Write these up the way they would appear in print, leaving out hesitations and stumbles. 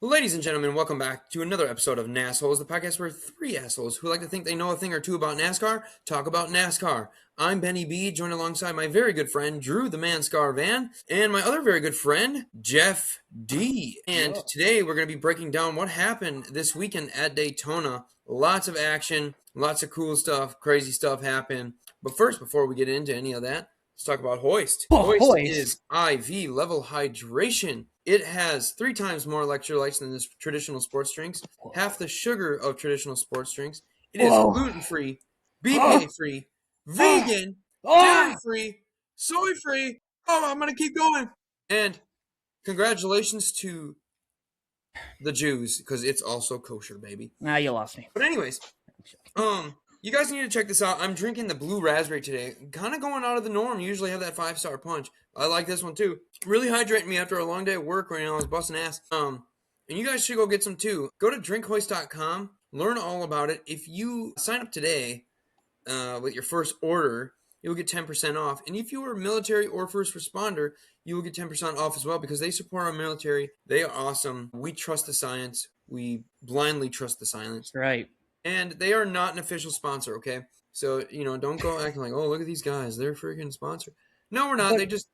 Ladies and gentlemen, welcome back to another episode of NASholes, the podcast where three assholes who like to think they know a thing or two about NASCAR talk about NASCAR. I'm Benny B, joined alongside my very good friend Drew the Manscar Van, and my other very good friend Jeff D. And today we're going to be breaking down what happened this weekend at Daytona. Lots of action, lots of cool stuff, crazy stuff happened. But first, before we get into any of that, let's talk about Hoist. Hoist is IV level hydration. It has 3 times more electrolytes than this traditional sports drinks, half the sugar of traditional sports drinks. It is gluten-free, BPA-free, vegan, dairy-free, soy-free. Oh, I'm going to keep going. And congratulations to the Jews, because it's also kosher, baby. Nah, you lost me. But anyways, you guys need to check this out. I'm drinking the blue raspberry today. Kind of going out of the norm. Usually have that 5-star punch. I like this one too. Really hydrating me after a long day at work where I was busting ass. And you guys should go get some too. Go to drinkhoist.com. Learn all about it. If you sign up today with your first order, you'll get 10% off. And if you are military or first responder, you will get 10% off as well because they support our military. They are awesome. We trust the science. We blindly trust the science. That's right. And they are not an official sponsor, okay? So, don't go acting like, oh, look at these guys. They're a freaking sponsor. No, we're not. They just,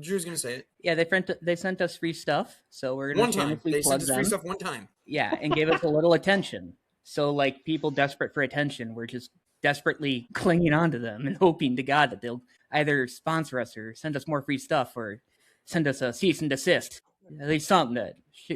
Drew's going to say it. Yeah, they sent us free stuff, so we're going to shamelessly plug them. They sent us free stuff one time. Yeah, and gave us a little attention. So, like, people desperate for attention, we're just desperately clinging on to them and hoping to God that they'll either sponsor us or send us more free stuff or send us a cease and desist. At least something that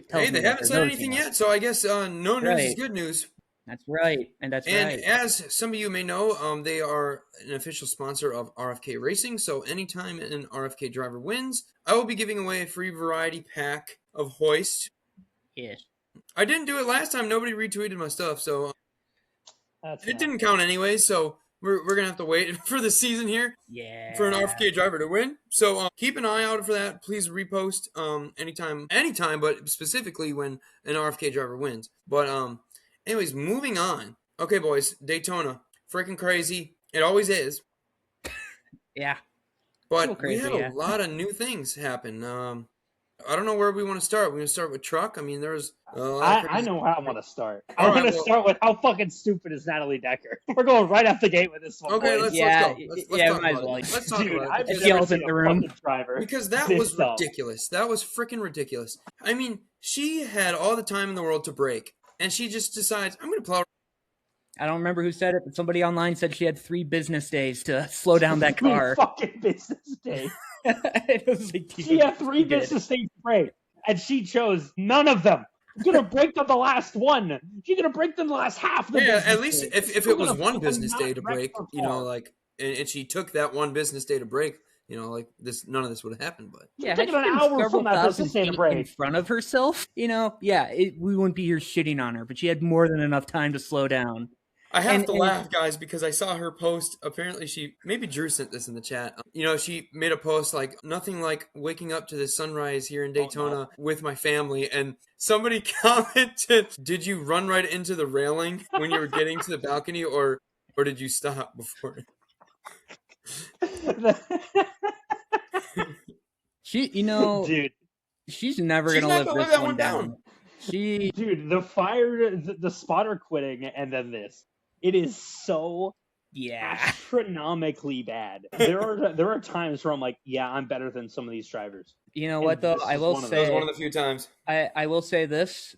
tells Hey, they haven't said anything yet, so I guess no news is good news. That's right, and as some of you may know, they are an official sponsor of RFK Racing, so anytime an RFK driver wins, I will be giving away a free variety pack of Hoist. Yes. I didn't do it last time. Nobody retweeted my stuff, so it didn't count anyway, so we're going to have to wait for the season here for an RFK driver to win. So keep an eye out for that. Please repost anytime, but specifically when an RFK driver wins. But anyways, moving on. Okay, boys, Daytona. Freaking crazy. It always is. Yeah. But crazy, we had a lot of new things happen. I don't know where we want to start. We want to start with truck? I mean, there's I know how I want to start. I want to start with how fucking stupid is Natalie Decker. We're going right out the gate with this one. Okay, let's go. Let's talk about it. Let's talk about it. I've never seen a fucking driver. Because that was ridiculous. That was freaking ridiculous. I mean, she had all the time in the world to break. And she just decides, I'm going to plow. I don't remember who said it, but somebody online said she had 3 business days to slow down that car. 3 fucking business days. It was like, she had 3 business days to break, and she chose none of them. She's going to break them the last one. She's going to break them the last half of the business at least days. if it was one business day to break, and she took that one business day to break, none of this would have happened. But yeah, taking an hour from that business day to break in front of herself, we wouldn't be here shitting on her, but she had more than enough time to slow down. I have to laugh, guys, because I saw her post. Apparently, maybe Drew sent this in the chat. She made a post like, nothing like waking up to the sunrise here in Daytona with my family. And somebody commented, did you run right into the railing when you were getting to the balcony, or did you stop before? Dude, she's never gonna live this one down. Dude, the spotter quitting, and then this. It is so astronomically bad. There are times where I'm like, yeah, I'm better than some of these drivers. You know what though? I will say, one of the few times. I will say this.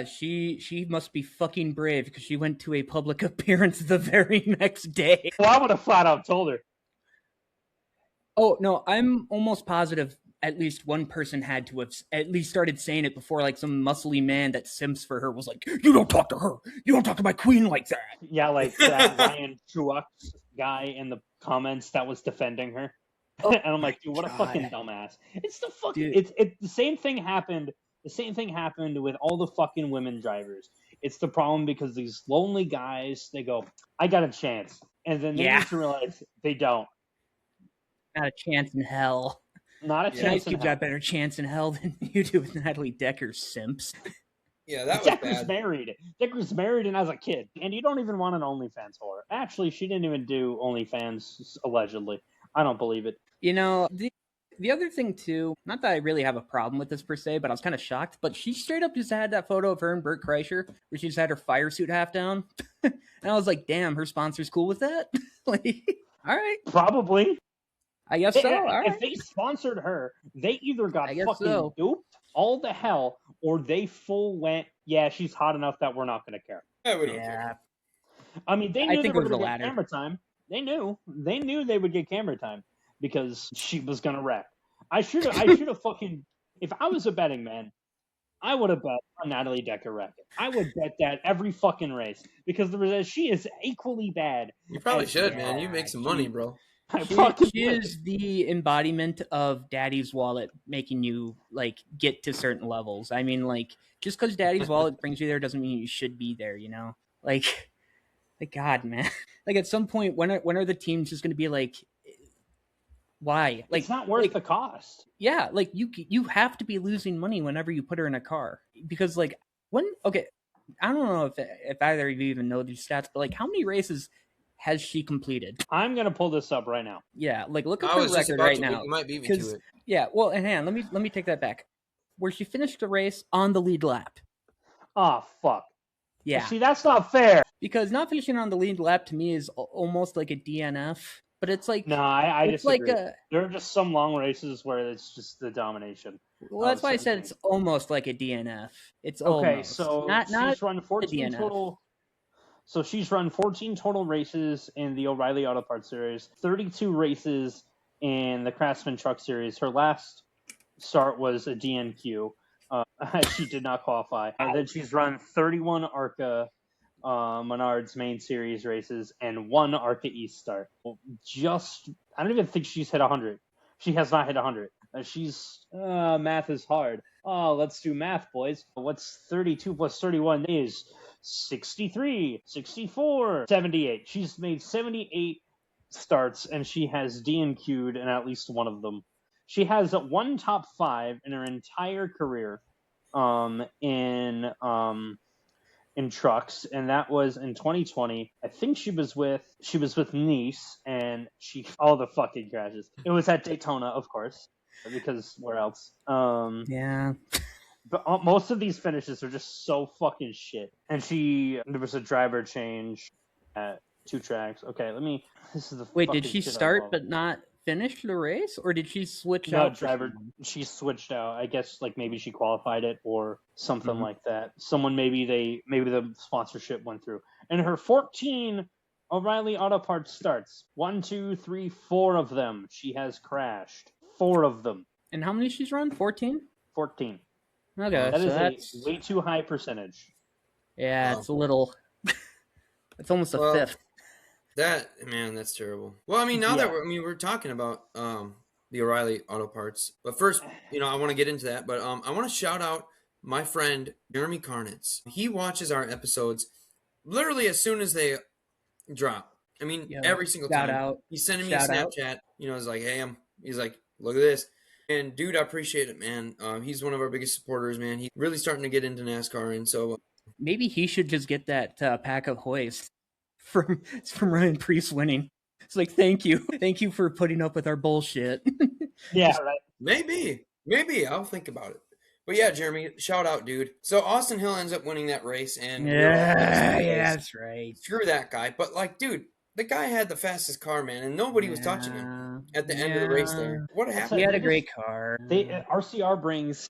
She must be fucking brave because she went to a public appearance the very next day. Well, I would have flat out told her. Oh no, I'm almost positive at least one person had to have at least started saying it before, like some muscly man that simps for her was like, you don't talk to her. You don't talk to my queen like that. Yeah, like that Ryan Truex guy in the comments that was defending her. And I'm like, dude, what a fucking dumbass. It's the fucking, the same thing happened. The same thing happened with all the fucking women drivers. It's the problem because these lonely guys, they go, I got a chance. And then they need to realize they don't. Not a chance in hell. Not a chance. You've got a better chance in hell than you do with Natalie Decker's simps. Yeah, that was Decker's married. Decker's married and has a kid. And you don't even want an OnlyFans for her. Actually, she didn't even do OnlyFans, allegedly. I don't believe it. You know, The other thing too, not that I really have a problem with this per se, but I was kind of shocked. But she straight up just had that photo of her and Burt Kreischer, where she just had her fire suit half down, and I was like, "Damn, her sponsor's cool with that." Like, all right, Probably. I guess so. All right. If they sponsored her, they either got I guess fucking so. duped all the hell, or they full went, yeah, she's hot enough that we're not going to care. Yeah, we don't care. I mean, they I knew they think it were was going the to get latter. camera time. They knew they would get camera time because she was going to wreck. I should have fucking, if I was a betting man, I would have bet on Natalie Decker wrecking. I would bet that every fucking race because she is equally bad. You probably should, man. You make some money, bro. She is the embodiment of daddy's wallet making you like get to certain levels. I mean, like, just because daddy's wallet brings you there doesn't mean you should be there, you know? Like God, man. Like, at some point, when are the teams just going to be like, why? Like, it's not worth the cost. Yeah, like, you have to be losing money whenever you put her in a car. Because, like, okay, I don't know if either of you even know these stats, but, like, how many races has she completed? I'm gonna pull this up right now. Yeah, like, look at her record right now. You might beat me to it. Yeah, well, and hang on, let me take that back. Where she finished the race on the lead lap. Oh, fuck. Yeah. See, that's not fair. Because not finishing on the lead lap to me is almost like a DNF. But it's like... No, I disagree. Like there are just some long races where it's just the domination. Well, that's why I said it's almost like a DNF. It's okay, almost. So not she's run 14 total. So she's run 14 total races in the O'Reilly Auto Parts Series, 32 races in the Craftsman Truck Series. Her last start was a DNQ. She did not qualify. And then she's run 31 ARCA Menards main series races and 1 ARCA East start. I don't even think she's hit 100. She has not hit 100. Math is hard. Oh, let's do math, boys. What's 32 plus 31 is 63, 64, 78. She's made 78 starts and she has DNQ'd in at least one of them. She has 1 top 5 in her entire career in trucks, and that was in 2020. I think she was with Nice, and all the fucking crashes. It was at Daytona, of course, because where else? Yeah. But most of these finishes are just so fucking shit. And there was a driver change at 2 tracks. Okay, this is the Wait, did she start but not finish the race, or did she switch out? She switched out. I guess like maybe she qualified it or something like that. Someone maybe the sponsorship went through. And her 14 O'Reilly Auto Parts starts. 1, 2, 3, 4 of them she has crashed. 4 of them. And how many she's run? 14? 14. Okay, that's a way too high percentage. Yeah, it's a little. It's almost a fifth. That's terrible. Well, I mean, now that we're talking about the O'Reilly Auto Parts, but first, I want to get into that. But I want to shout out my friend Jeremy Karnitz. He watches our episodes literally as soon as they drop. I mean, every single time. Out. He's sending me a Snapchat. He's like, "Hey, he's like, look at this." And dude, I appreciate it, man. He's one of our biggest supporters, man. He's really starting to get into NASCAR, and so maybe he should just get that pack of hoist from Ryan Preece winning. It's like, thank you for putting up with our bullshit. Yeah, right. Maybe I'll think about it. But yeah, Jeremy, shout out, dude. So Austin Hill ends up winning that race, and that's right. Screw that guy. But like, dude, the guy had the fastest car, man, and nobody was touching him at the end of the race there. What happened? He had a great car. RCR brings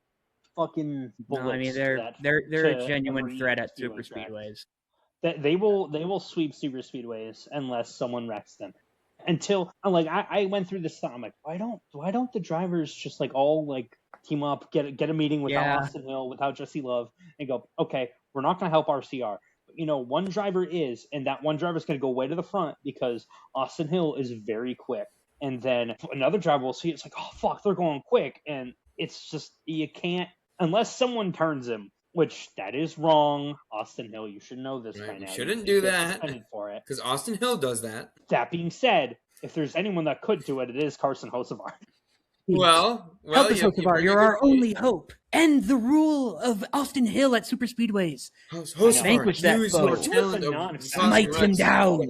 fucking bullets. No, I mean, they're a genuine threat at super speedways. They will sweep super speedways unless someone wrecks them. Until I went through this thought. I'm like, why don't the drivers just like all like team up, get a meeting without Austin Hill, without Jesse Love, and go, okay, we're not going to help RCR. But, one driver is, and that one driver is going to go way to the front because Austin Hill is very quick. And then another driver will see it's like, oh fuck, they're going quick, and it's just you can't unless someone turns him. Which that is wrong, Austin Hill. You should know this by now. You shouldn't do that because Austin Hill does that. That being said, if there's anyone that could do it, it is Carson Hocevar. Well, help us, Hocevar. You're our only hope. End the rule of Austin Hill at super speedways. Vanquish that foe. Smite him down.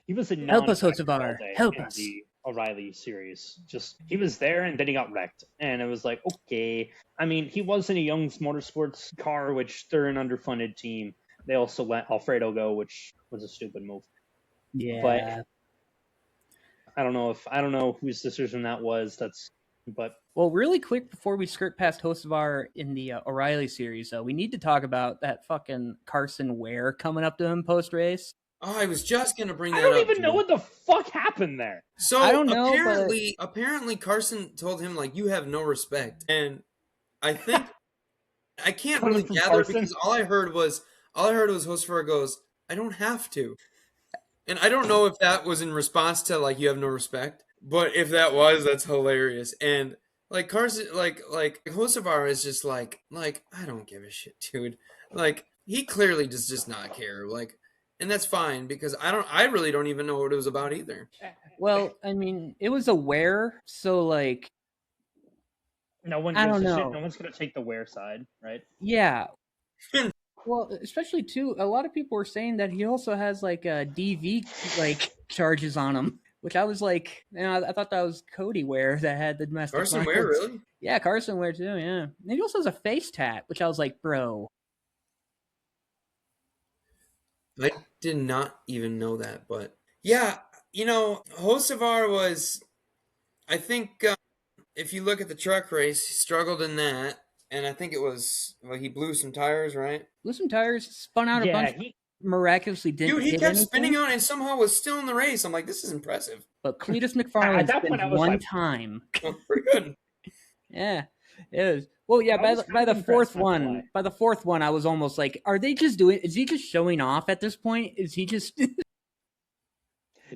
He was a help us, Hocevar. Help us. O'Reilly series. Just he was there and then he got wrecked, and it was like, okay. I mean, he was in a Young's Motorsports car, which they're an underfunded team. They also let Alfredo go, which was a stupid move. Yeah. But I don't know whose decision that was. But well, really quick before we skirt past Hocevar in the O'Reilly series, though, we need to talk about that fucking Carson Ware coming up to him post race. Oh, I was just gonna bring that I up. don't even know what the fuck happened there. So I don't know, apparently Carson told him like, you have no respect, and I think I can't really gather because all I heard was Hocevar goes, I don't have to, and I don't know if that was in response to like, you have no respect, but if that was, that's hilarious. And like Carson, like Hocevar is just like I don't give a shit, dude. Like he clearly does just not care. Like. And that's fine because I really don't even know what it was about either. Well, I mean, it was a Ware, so like no one gives a shit. No one's gonna take the Ware side, right? Yeah. Well, especially too, a lot of people were saying that he also has like DV like charges on him, which I was like, I thought that was Cody Ware that had the domestic. Carson Ware, really? Yeah, Carson Ware too. Yeah, and he also has a face tat, which I was like, bro. I did not even know that, but yeah, Hocevar was, I think, if you look at the truck race, he struggled in that, and I think it was, he blew some tires, right? Blew some tires, spun out a bunch, miraculously didn't Dude, he hit kept anything. spinning out and somehow was still in the race. I'm like, this is impressive. But Cletus McFarlane spent one time. Oh, pretty good. Yeah, it was. Well, yeah. By the fourth one, I was almost like, "Are they just doing? Is he just showing off at this point? Is he just?"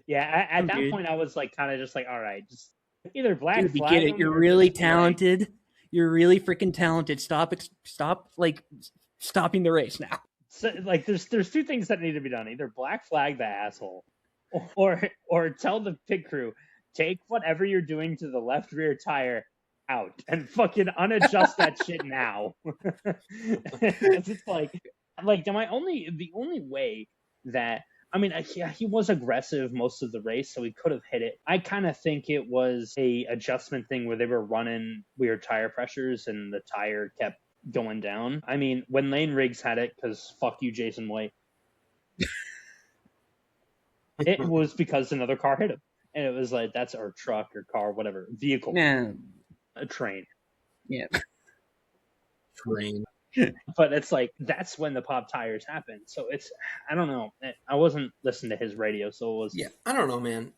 Yeah. At that point, I was like, kind of just like, "All right, just either black Dude, flag." Get it? You're really talented. Like... You're really freaking talented. Stop! Like stopping the race now. So, like, there's two things that need to be done: either black flag the asshole, or tell the pit crew, take whatever you're doing to the left rear tire out and fucking unadjust that shit now. It's like the only way that, I mean, yeah, he was aggressive most of the race, so he could have hit it. I kind of think it was a adjustment thing where they were running weird tire pressures and the tire kept going down. I mean, when Lane Riggs had it, because fuck you, Jason White, it was because another car hit him, and it was like, that's our truck or car, whatever, vehicle. Man. A train. Yeah. Train. But it's like, that's when the pop tires happen. So it's, I don't know. I wasn't listening to his radio, so it was... Yeah, I don't know, man.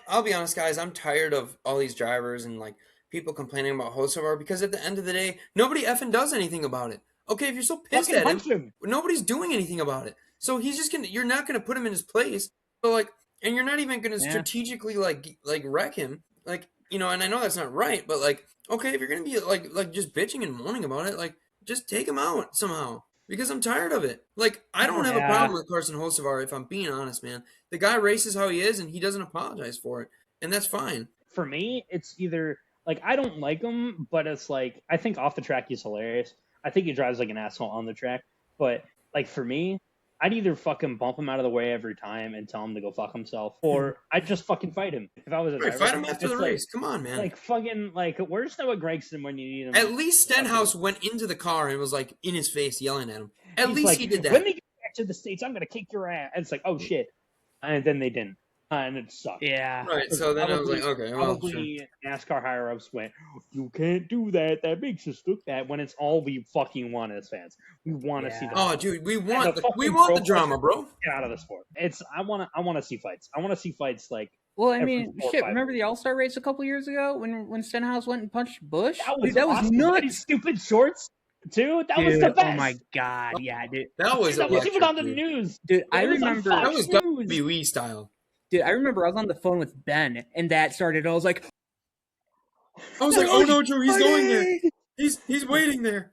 I'll be honest, guys. I'm tired of all these drivers and, like, people complaining about Hocevar because at the end of the day, nobody effing does anything about it. Okay, if you're so pissed at him, nobody's doing anything about it. So he's just you're not going to put him in his place. So, like, and you're not even going to strategically, like wreck him. Like, and I know that's not right, but, like, okay, if you're going to be, like just bitching and moaning about it, like, just take him out somehow. Because I'm tired of it. Like, I don't have a problem with Carson Hocevar, if I'm being honest, man. The guy races how he is, and he doesn't apologize for it. And that's fine. For me, it's either, like, I don't like him, but it's like, I think off the track he's hilarious. I think he drives like an asshole on the track. But, like, for me, I'd either fucking bump him out of the way every time and tell him to go fuck himself, or I'd just fucking fight him. If I was a driver, fight him after the race. Come on, man. Like, fucking, like, where's Noah Gragson when you need him? At least Stenhouse went into the car and was, like, in his face yelling at him. At least like, he did that. When they get back to the States, I'm going to kick your ass. And it's like, oh, shit. And then they didn't. And it sucked. Yeah. Right, so then I was like, okay. Probably NASCAR higher-ups went, you can't do that. That makes us look bad. When it's all we fucking want as fans. We want to see the... Oh, dude, we want the drama, bro. Get out of the sport. I want to see fights. I want to see fights like... Well, I mean, shit, remember the All-Star race a couple years ago when Stenhouse went and punched Busch? That was nuts. Stupid shorts. Dude, that was the best. Oh my god, yeah, dude. That was even on the news. Dude, I remember that was WWE style. Dude, I remember I was on the phone with Ben and that started. I was like, oh no, Drew, he's going there. He's waiting there.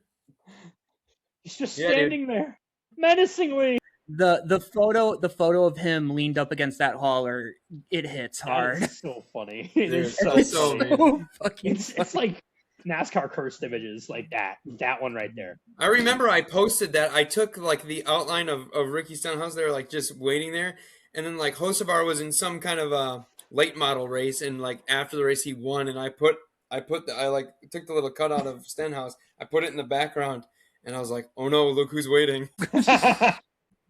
He's just standing there menacingly. The photo of him leaned up against that hauler, it hits hard. It's so funny. It is so fucking it's like NASCAR cursed images, like that one right there. I remember I posted that. I took like the outline of Ricky Stenhouse there, like just waiting there, and then like Hocevar was in some kind of late model race, and like after the race he won, and I took the little cutout of Stenhouse, I put it in the background, and I was like, oh no, look who's waiting.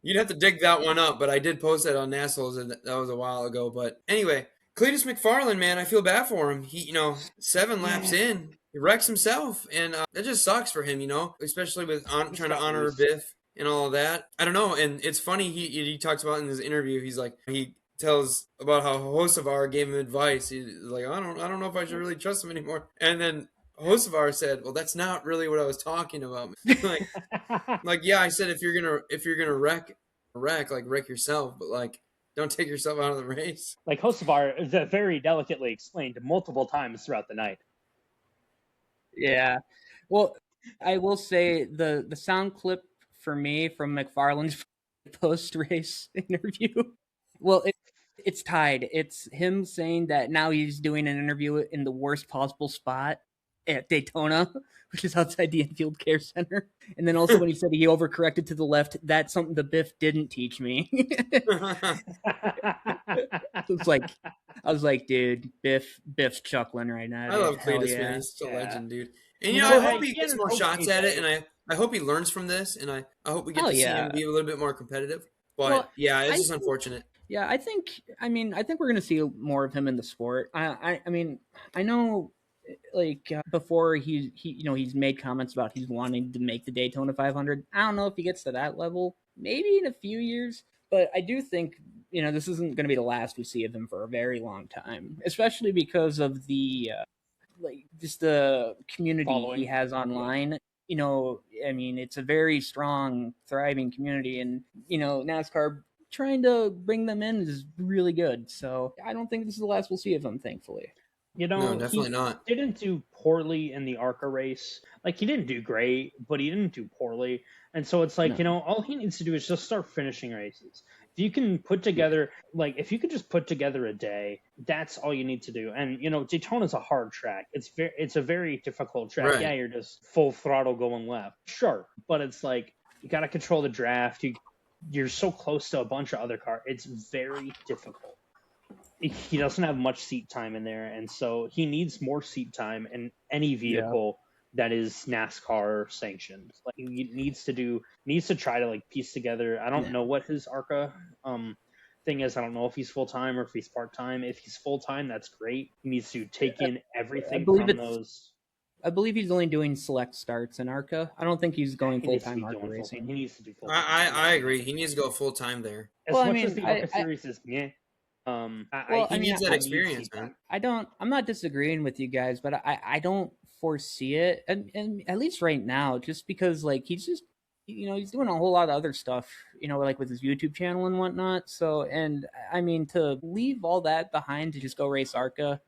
You'd have to dig that one up, but I did post that on NASholes, and that was a while ago. But anyway, Cletus McFarland, man, I feel bad for him. He, 7 laps in, he wrecks himself, and that just sucks for him, especially with trying to honor Biff and all of that. I don't know, and it's funny. He talks about in his interview. He's like he tells about how Hocevar gave him advice. He's like, I don't know if I should really trust him anymore. And then Hocevar said, well, that's not really what I was talking about. like yeah, I said if you're gonna wreck, like wreck yourself, but like don't take yourself out of the race. Like Hocevar very delicately explained multiple times throughout the night. Yeah, well, I will say the sound clip for me from McFarland's post race interview. Well, it's tied. It's him saying that now he's doing an interview in the worst possible spot at Daytona, which is outside the Infield Care Center. And then also when he said he overcorrected to the left, that's something the Biff didn't teach me. I was like, dude, Biff's chuckling right now. I love Cletus, man. He's such a legend, dude. And I hope he gets more shots at it, and I hope he learns from this, and I hope we get to see him be a little bit more competitive. But it's just unfortunate. Yeah, I think we're gonna see more of him in the sport. I mean, I know, like before he's made comments about he's wanting to make the Daytona 500. I don't know if he gets to that level, maybe in a few years, but I do think this isn't going to be the last we see of him for a very long time, especially because of the just the community he has online. I mean, it's a very strong, thriving community, and NASCAR trying to bring them in is really good. So I don't think this is the last we'll see of him, thankfully. No, definitely not. He didn't do poorly in the ARCA race. Like, he didn't do great, but he didn't do poorly. And so it's like, all he needs to do is just start finishing races. If you can put together, if you could just put together a day, that's all you need to do. And, Daytona's a hard track. It's a very difficult track. Right. Yeah, you're just full throttle going left. Sure. But it's like, you got to control the draft. You're so close to a bunch of other cars. It's very difficult. He doesn't have much seat time in there, and so he needs more seat time in any vehicle that is NASCAR sanctioned. Like, he needs to try to piece together. I don't know what his ARCA thing is. I don't know if he's full time or if he's part time. If he's full time, that's great. He needs to take in everything from those. I believe he's only doing select starts in ARCA. I don't think he's going full time ARCA racing. He needs to do full time. I agree. He needs to go full time there. As much as the ARCA series is he needs that experience, man. I'm not disagreeing with you guys, but I don't foresee it, and at least right now, just because he's just he's doing a whole lot of other stuff, with his YouTube channel and whatnot. So, and I mean, to leave all that behind to just go race ARCA,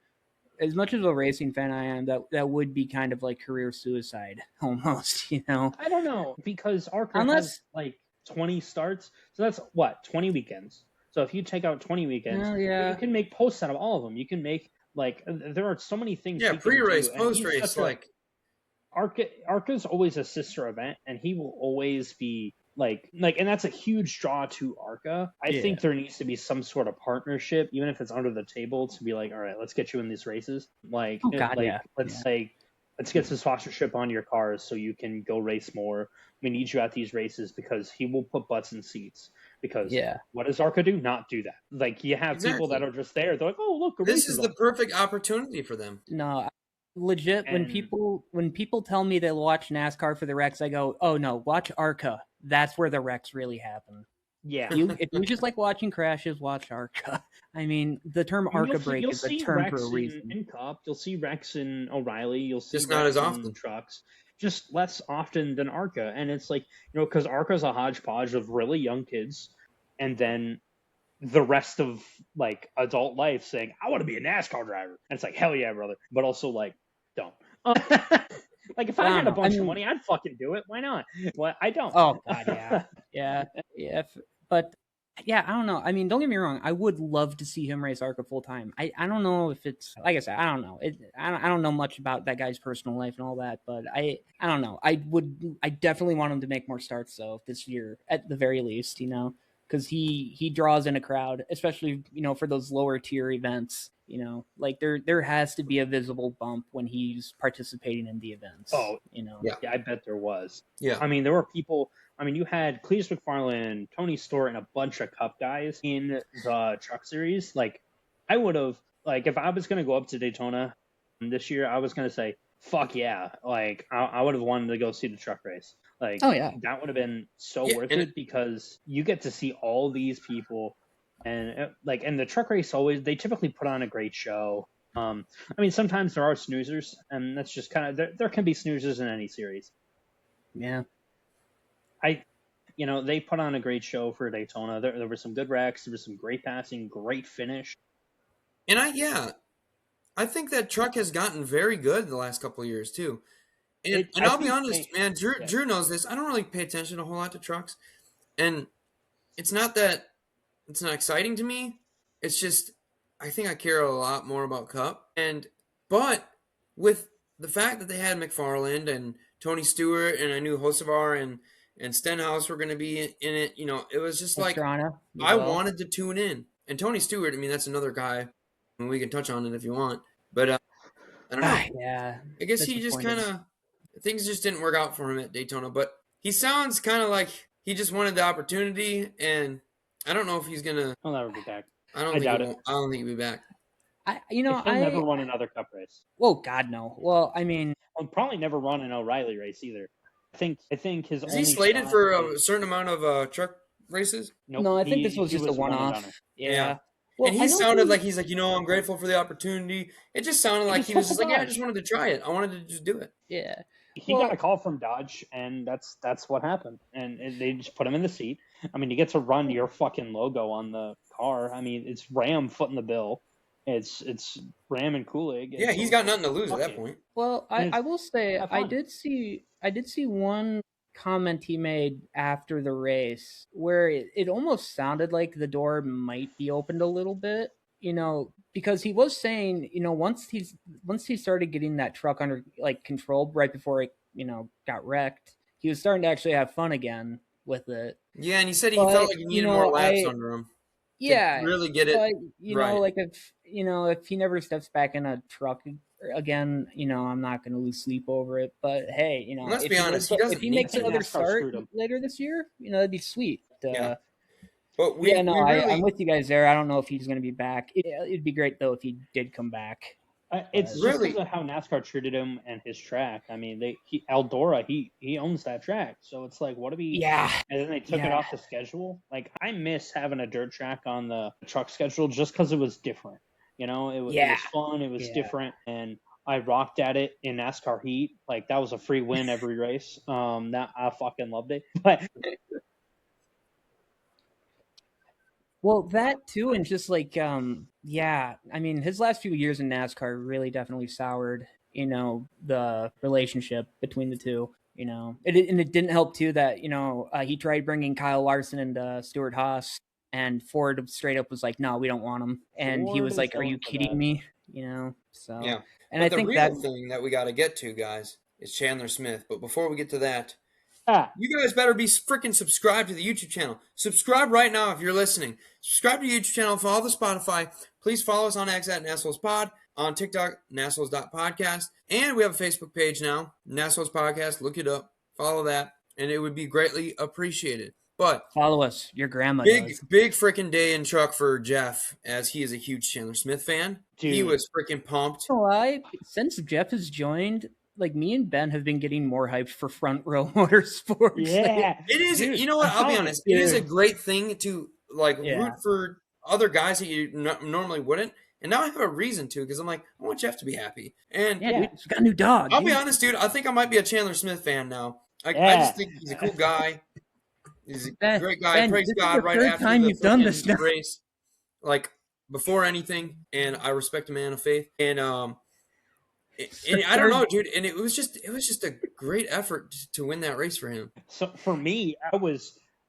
as much as a racing fan I am, that would be kind of like career suicide almost. I don't know, because ARCA has 20 starts, so that's 20 weekends. So if you take out 20 weekends, you can make posts out of all of them. You can make there are so many things. Yeah, pre-race, post-race, ARCA's always a sister event, and he will always be and that's a huge draw to ARCA. I think there needs to be some sort of partnership, even if it's under the table, to be all right, let's get you in these races. Let's get some sponsorship on your cars so you can go race more. We need you at these races because he will put butts in seats. Because what does ARCA do? Not do that. You have people that are just there. They're like, oh, look. This is the perfect opportunity for them. No, legit. When people tell me they'll watch NASCAR for the wrecks, I go, oh, no, watch ARCA. That's where the wrecks really happen. Yeah. If you just like watching crashes, watch ARCA. I mean, the term ARCA break is a term for a reason. In Cup, you'll see wrecks in O'Reilly. You'll see just not as often trucks. Just less often than ARCA. And it's because ARCA's a hodgepodge of really young kids, and then the rest of adult life saying, I want to be a NASCAR driver. And it's hell yeah, brother. But also don't. If I had a bunch of money, I'd fucking do it. Why not? Well, I don't. Oh God, yeah. But yeah, I don't know. I mean, don't get me wrong. I would love to see him race ARCA full time. I don't know if it's, like I said, I don't know. I don't know much about that guy's personal life and all that, but I don't know. I definitely want him to make more starts though this year at the very least, because he draws in a crowd, especially for those lower tier events. Like there has to be a visible bump when he's participating in the events. Oh, Yeah. I bet there was. Yeah. I mean, there were people. I mean, you had Cletus McFarland, Tony Stewart, and a bunch of Cup guys in the Truck Series. Like, I would have, like, if I was going to go up to Daytona this year, I was going to say, fuck yeah. Like, I would have wanted to go see the truck race. Like, Oh, yeah. that would have been so worth it because you get to see all these people. And, and the truck race they typically put on a great show. I mean, sometimes there are snoozers, and that's just kind of, there can be snoozers in any series. Yeah. They put on a great show for Daytona. There were some good wrecks. There was some great passing, great finish. And I think that truck has gotten very good the last couple of years too. And I'll be honest, man, Drew knows this. I don't really pay attention a whole lot to trucks. And it's not that it's not exciting to me. It's just I think I care a lot more about Cup. But with the fact that they had McFarland and Tony Stewart and I knew Hocevar and Stenhouse were going to be in it, it was just like I wanted to tune in. And Tony Stewart, I mean, that's another guy. And we can touch on it if you want. But I don't know. Yeah. I guess he just kind of things just didn't work out for him at Daytona. But he sounds kind of like he just wanted the opportunity, and I don't know if he's gonna. He'll never be back. I don't think he'll be back. He'll never run another Cup race. Well, God no. Well, I mean, he'll probably never run an O'Reilly race either. I think his. Is he slated for a certain amount of truck races? Nope. No, I think this was just a one-off. Yeah. Well, and he sounded like he's like, I'm grateful for the opportunity. It just sounded like he was just like, I just wanted to try it. I wanted to just do it. Yeah. He got a call from Dodge, and that's what happened. And they just put him in the seat. I mean, you get to run your fucking logo on the car. I mean, it's Ram footing the bill. It's Ram and Kulig. Yeah, he's got nothing to lose at that point. Well, I will say I did see one comment he made after the race where it almost sounded like the door might be opened a little bit, because he was saying, once he started getting that truck under control right before it, got wrecked, he was starting to actually have fun again with it. Yeah, and he said he felt like he needed more laps under him. Yeah, really get it. But, right. If he never steps back in a truck again, I'm not going to lose sleep over it. But hey, let's be honest, if he makes another start later this year, that'd be sweet. Yeah. But I'm with you guys there. I don't know if he's going to be back. It'd be great though if he did come back. It's really just how NASCAR treated him and his track. I mean, Eldora, he owns that track, so it's like, what do we? Yeah. And then they took it off the schedule. Like, I miss having a dirt track on the truck schedule just because it was different. It was fun. It was different, and I rocked at it in NASCAR Heat. Like, that was a free win every race. That I fucking loved it. But well, that too, and just I mean, his last few years in NASCAR really definitely soured, the relationship between the two. It didn't help too that he tried bringing Kyle Larson and Stuart Haas. And Ford straight up was like, "No, we don't want him." And he was like, "Are you kidding me?" So yeah. And but I think the real thing that we got to get to, guys, is Chandler Smith. But before we get to that, you guys better be freaking subscribed to the YouTube channel. Subscribe right now if you're listening. Subscribe to the YouTube channel. Follow the Spotify. Please follow us on X at NASholes Pod. On TikTok, NASholes.podcast. And we have a Facebook page now, NASholes Podcast. Look it up. Follow that. And it would be greatly appreciated. But follow us. Your grandma does. Big freaking day in truck for Jeff, as he is a huge Chandler Smith fan. Dude. He was freaking pumped. Since Jeff has joined, me and Ben have been getting more hyped for Front Row Motorsports. Yeah. It is. Dude, you know what? I'll be honest. It is a great thing to root for other guys that you normally wouldn't. And now I have a reason to, because I'm like, I want Jeff to be happy. And dude, he's got a new dog. I'll be honest, dude. I think I might be a Chandler Smith fan now. I just think he's a cool guy. He's a great guy. Ben, Praise God right after time you've done this race, before anything. And I respect a man of faith. And I don't know, dude. And it was just a great effort to win that race for him. So for me,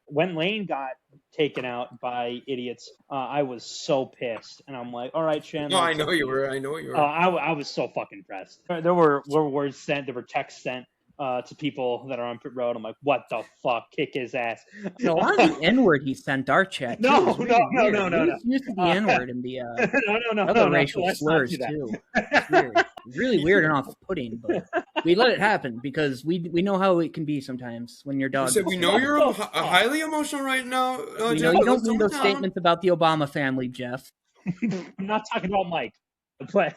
when Lane got taken out by idiots, I was so pissed, and I'm like, all right, Chandler. No, I know you were. I was so fucking pressed. There were words sent. There were texts sent. to people that are on pit road. I'm like, what the fuck? Kick his ass. No, a lot of the N-word he sent our chat. Too. No, Really no. He was used to the N-word and the other racial slurs too. It's weird. It's really weird and off-putting, but we let it happen because we know how it can be sometimes when your dog. So we know you're highly emotional right now. We know you don't mean those statements about the Obama family, Jeff. I'm not talking about Mike. But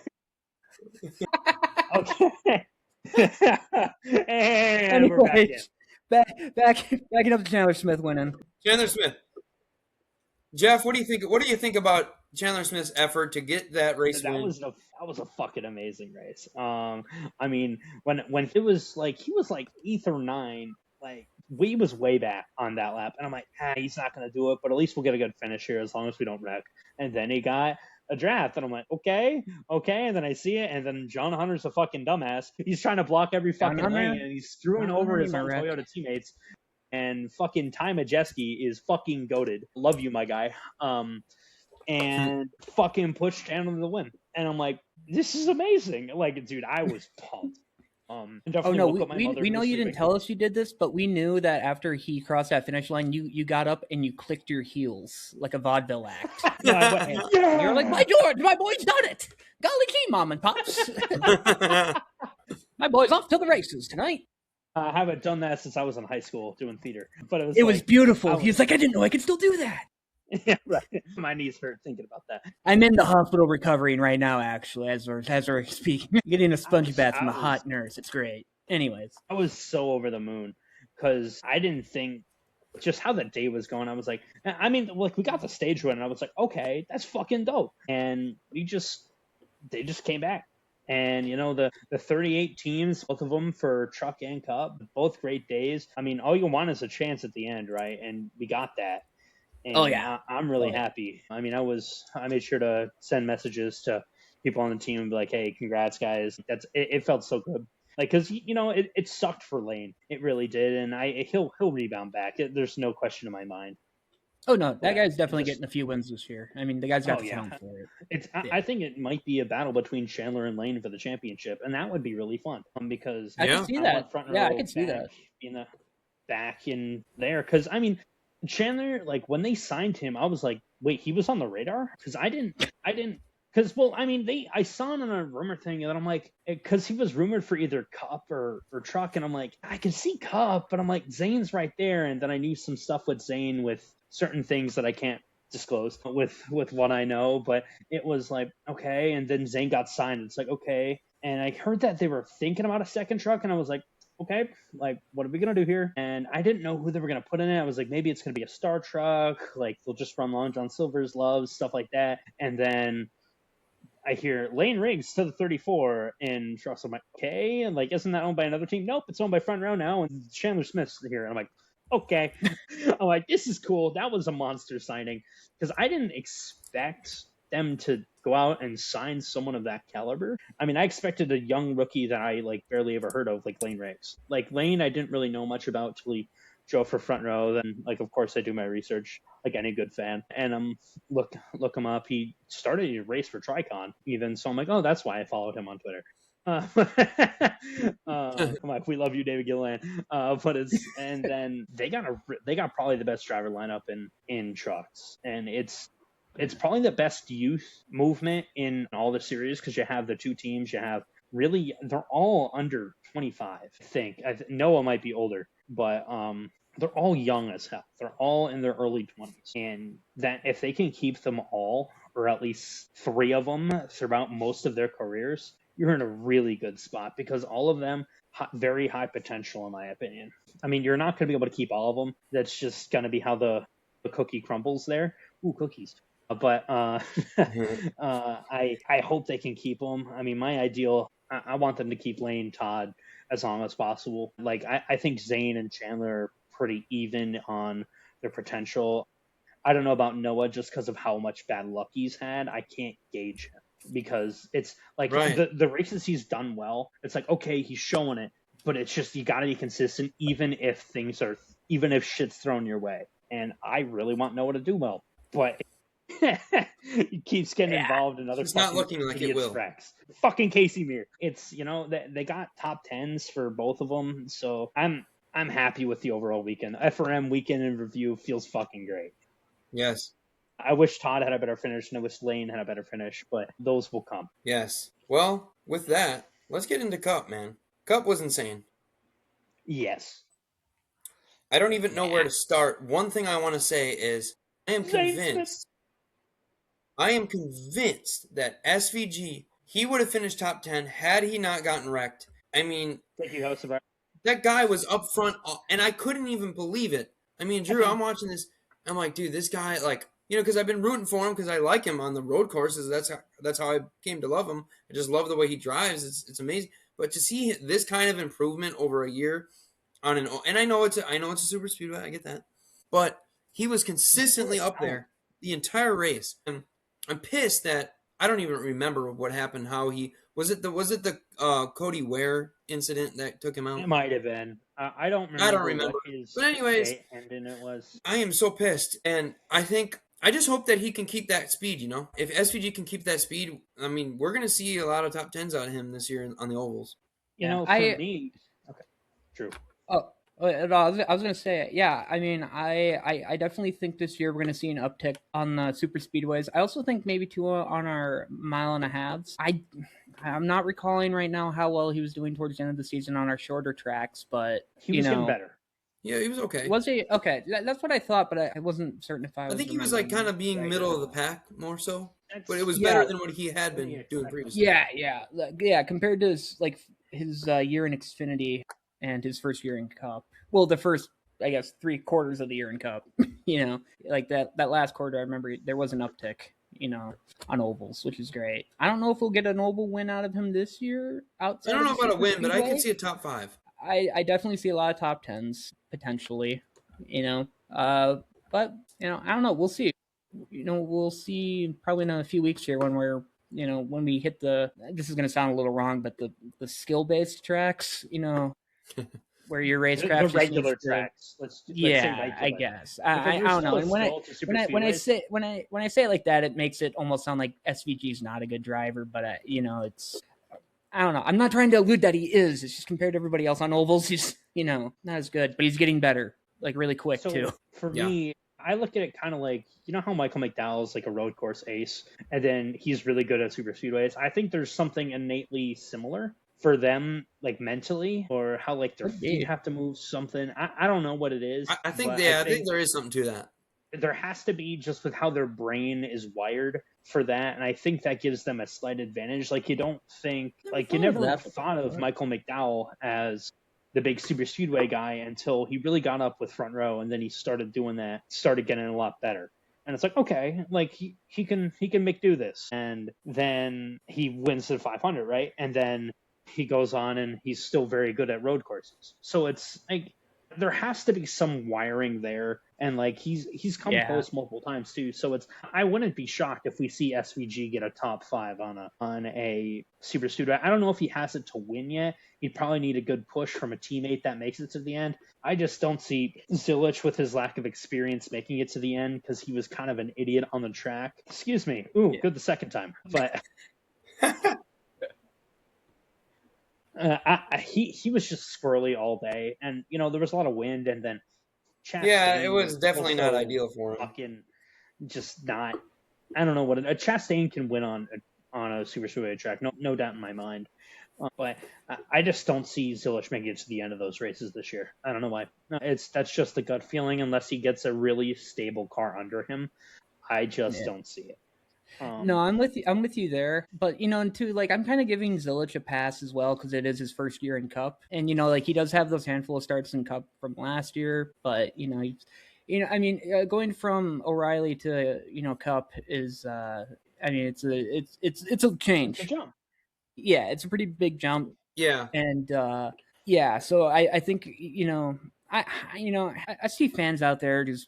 okay. And anyway, we're backing up to Chandler Smith winning. Chandler Smith. Jeff, what do you think? What do you think about Chandler Smith's effort to get that race win? That was a fucking amazing race. I mean, when he was like 8th or 9th, like we was way back on that lap, and I'm like, he's not gonna do it, but at least we'll get a good finish here as long as we don't wreck. And then he got a draft, and I'm like, okay, and then I see it, and then John Hunter's a fucking dumbass. He's trying to block every fucking lane, and he's screwing over his own Toyota teammates. And fucking Ty Majeski is fucking goated. Love you, my guy. And fucking pushed Chandler to the win. And I'm like, this is amazing. Like, dude, I was pumped. Oh no, we know you didn't tell us you did this, but we knew that after he crossed that finish line, you got up and you clicked your heels like a vaudeville act. You're like, my boy's done it. Golly gee, mom and pops. My boy's off to the races tonight. I haven't done that since I was in high school doing theater, but it was beautiful. He was like, I didn't know I could still do that. Yeah, right. My knees hurt thinking about that. I'm in the hospital recovering right now, actually, as we're speaking. Getting a sponge bath from a hot nurse. It's great. Anyways. I was so over the moon because I didn't think just how the day was going. I was like, I mean, like we got the stage run and I was like, okay, that's fucking dope. And they just came back. And, you know, the 38 teams, both of them for truck and cup, both great days. I mean, all you want is a chance at the end, right? And we got that. And I'm really happy. I mean, I made sure to send messages to people on the team and be like, hey, congrats, guys. It felt so good. Like, because, you know, it sucked for Lane. It really did. And he'll rebound back. There's no question in my mind. Oh, no, that guy's definitely getting a few wins this year. I mean, the guy's got the talent for it. I think it might be a battle between Chandler and Lane for the championship, and that would be really fun because I can see that. I can see that. Back in there, because, I mean, Chandler, like, when they signed him, I was like, wait, he was on the radar? Because I didn't, because, well, I mean, I saw him on a rumor thing, and I'm like, because he was rumored for either Cup or Truck, and I'm like, I can see Cup, but I'm like, Zane's right there, and then I knew some stuff with Zane with certain things that I can't disclose with what I know, but it was like, okay, and then Zane got signed, it's like, okay, and I heard that they were thinking about a second truck, and I was like, okay, like, what are we gonna do here? And I didn't know who they were gonna put in it. I was like, maybe it's gonna be a star truck, like they'll just run Long John Silver's loves, stuff like that. And then I hear Lane Riggs to the 34 in trucks. I'm like, okay, and like, isn't that owned by another team? Nope, it's owned by Front Row now, and Chandler Smith's here. And I'm like, okay. I'm like, this is cool. That was a monster signing because I didn't expect them to go out and sign someone of that caliber. I mean, I expected a young rookie that I like barely ever heard of, like Lane Riggs. Like Lane, I didn't really know much about till he drove for Front Row. Then, like, of course, I do my research like any good fan, and look him up. He started a race for Tricon even, so I'm like, oh, that's why I followed him on Twitter. Come on, we love you, David Gilliland. And then they got probably the best driver lineup in trucks, and it's probably the best youth movement in all the series because you have the two teams. You have really they're all under 25. I think Noah might be older, but they're all young as hell. They're all in their early 20s, and that if they can keep them all, or at least 3 of them throughout most of their careers, you're in a really good spot because all of them very high potential in my opinion. I mean, you're not going to be able to keep all of them. That's just going to be how the cookie crumbles there. Ooh, cookies. But I hope they can keep them. I mean, my ideal, I want them to keep Lane Todd as long as possible. Like, I think Zane and Chandler are pretty even on their potential. I don't know about Noah just because of how much bad luck he's had. I can't gauge him. Because it's like the races he's done well, it's like, okay, he's showing it, but it's just you got to be consistent even if shit's thrown your way. And I really want Noah to do well, but he keeps getting involved in other It's not fucking looking like it idiots' will. wrecks. Fucking Casey Meir. It's they got top tens for both of them, so I'm happy with the overall weekend. FRM weekend in review feels fucking great. Yes. I wish Todd had a better finish, and I wish Lane had a better finish, but those will come. Yes. Well, with that, let's get into Cup, man. Cup was insane. Yes. I don't even know where to start. One thing I want to say is I am convinced that SVG, he would have finished top 10 had he not gotten wrecked. I mean, Thank you, host. that guy was up front, and I couldn't even believe it. I mean, Drew, I'm watching this. I'm like, dude, this guy, like, because I've been rooting for him because I like him on the road courses. That's how I came to love him. I just love the way he drives. It's amazing. But to see this kind of improvement over a year on and I know it's a super speedway. I get that, but he was consistently up there the entire race. And I'm pissed that I don't even remember what happened. How he was it the Cody Ware incident that took him out? It might have been. I don't remember. I don't remember. What his but anyways, ending it was. I am so pissed, and I just hope that he can keep that speed. If SVG can keep that speed, I mean, we're gonna see a lot of top tens out of him this year on the ovals. For me, okay, true. I was going to say, yeah, I mean, I definitely think this year we're going to see an uptick on the super speedways. I also think maybe too on our mile and a halves. I'm not recalling right now how well he was doing towards the end of the season on our shorter tracks, but he was getting better. Yeah, he was okay. Was he? Okay, that's what I thought, but I wasn't certain if I was. I think he was like kind of being middle of the pack more so, but it was better than what he had been doing previously. Yeah. Compared to his year in Xfinity and his first year in Cup. Well, the first, I guess, 3/4 of the year in Cup. Like that last quarter, I remember there was an uptick. On ovals, which is great. I don't know if we'll get an oval win out of him this year. I don't know about a win, but I can see a top 5. I definitely see a lot of top 10s potentially. But I don't know. We'll see. We'll see probably in a few weeks here when we're when we hit this is going to sound a little wrong, but the skill based tracks, where your racecraft the regular tracks. Let's say regular. I guess I don't know. And when I say it like that, it makes it almost sound like SVG's not a good driver. But it's I don't know. I'm not trying to allude that he is. It's just compared to everybody else on ovals, he's not as good, but he's getting better, like really quick too. For me, I look at it kind of like how Michael McDowell's like a road course ace, and then he's really good at super speedways. I think there's something innately similar for them, like mentally, or how like their feet have to move something. I don't know what it is. I think there is something to that. There has to be, just with how their brain is wired for that, and I think that gives them a slight advantage. Like you don't think, like you never thought of Michael McDowell as the big super speedway guy until he really got up with front row, and then he started doing that, started getting a lot better. And it's like, okay, like he can make do this, and then he wins the 500, right? And then he goes on and he's still very good at road courses. So it's like there has to be some wiring there, and like he's come close multiple times too. So I wouldn't be shocked if we see SVG get a top 5 on a super speedway. I don't know if he has it to win yet. He'd probably need a good push from a teammate that makes it to the end. I just don't see Zilich with his lack of experience making it to the end because he was kind of an idiot on the track. Excuse me. Good the second time, but. He was just squirrely all day, and there was a lot of wind, and then Chastain it was definitely not ideal for him. Fucking just not. I don't know what a Chastain can win on a super speedway track, no doubt in my mind. But I just don't see Zilich making it to the end of those races this year. I don't know why. That's just the gut feeling. Unless he gets a really stable car under him, I just don't see it. No, I'm with you there. But and too, like I'm kind of giving Zilich a pass as well because it is his first year in Cup, and like he does have those handful of starts in Cup from last year. But going from O'Reilly to Cup is it's a change. It's a jump. Yeah, it's a pretty big jump. Yeah, and so I think I see fans out there just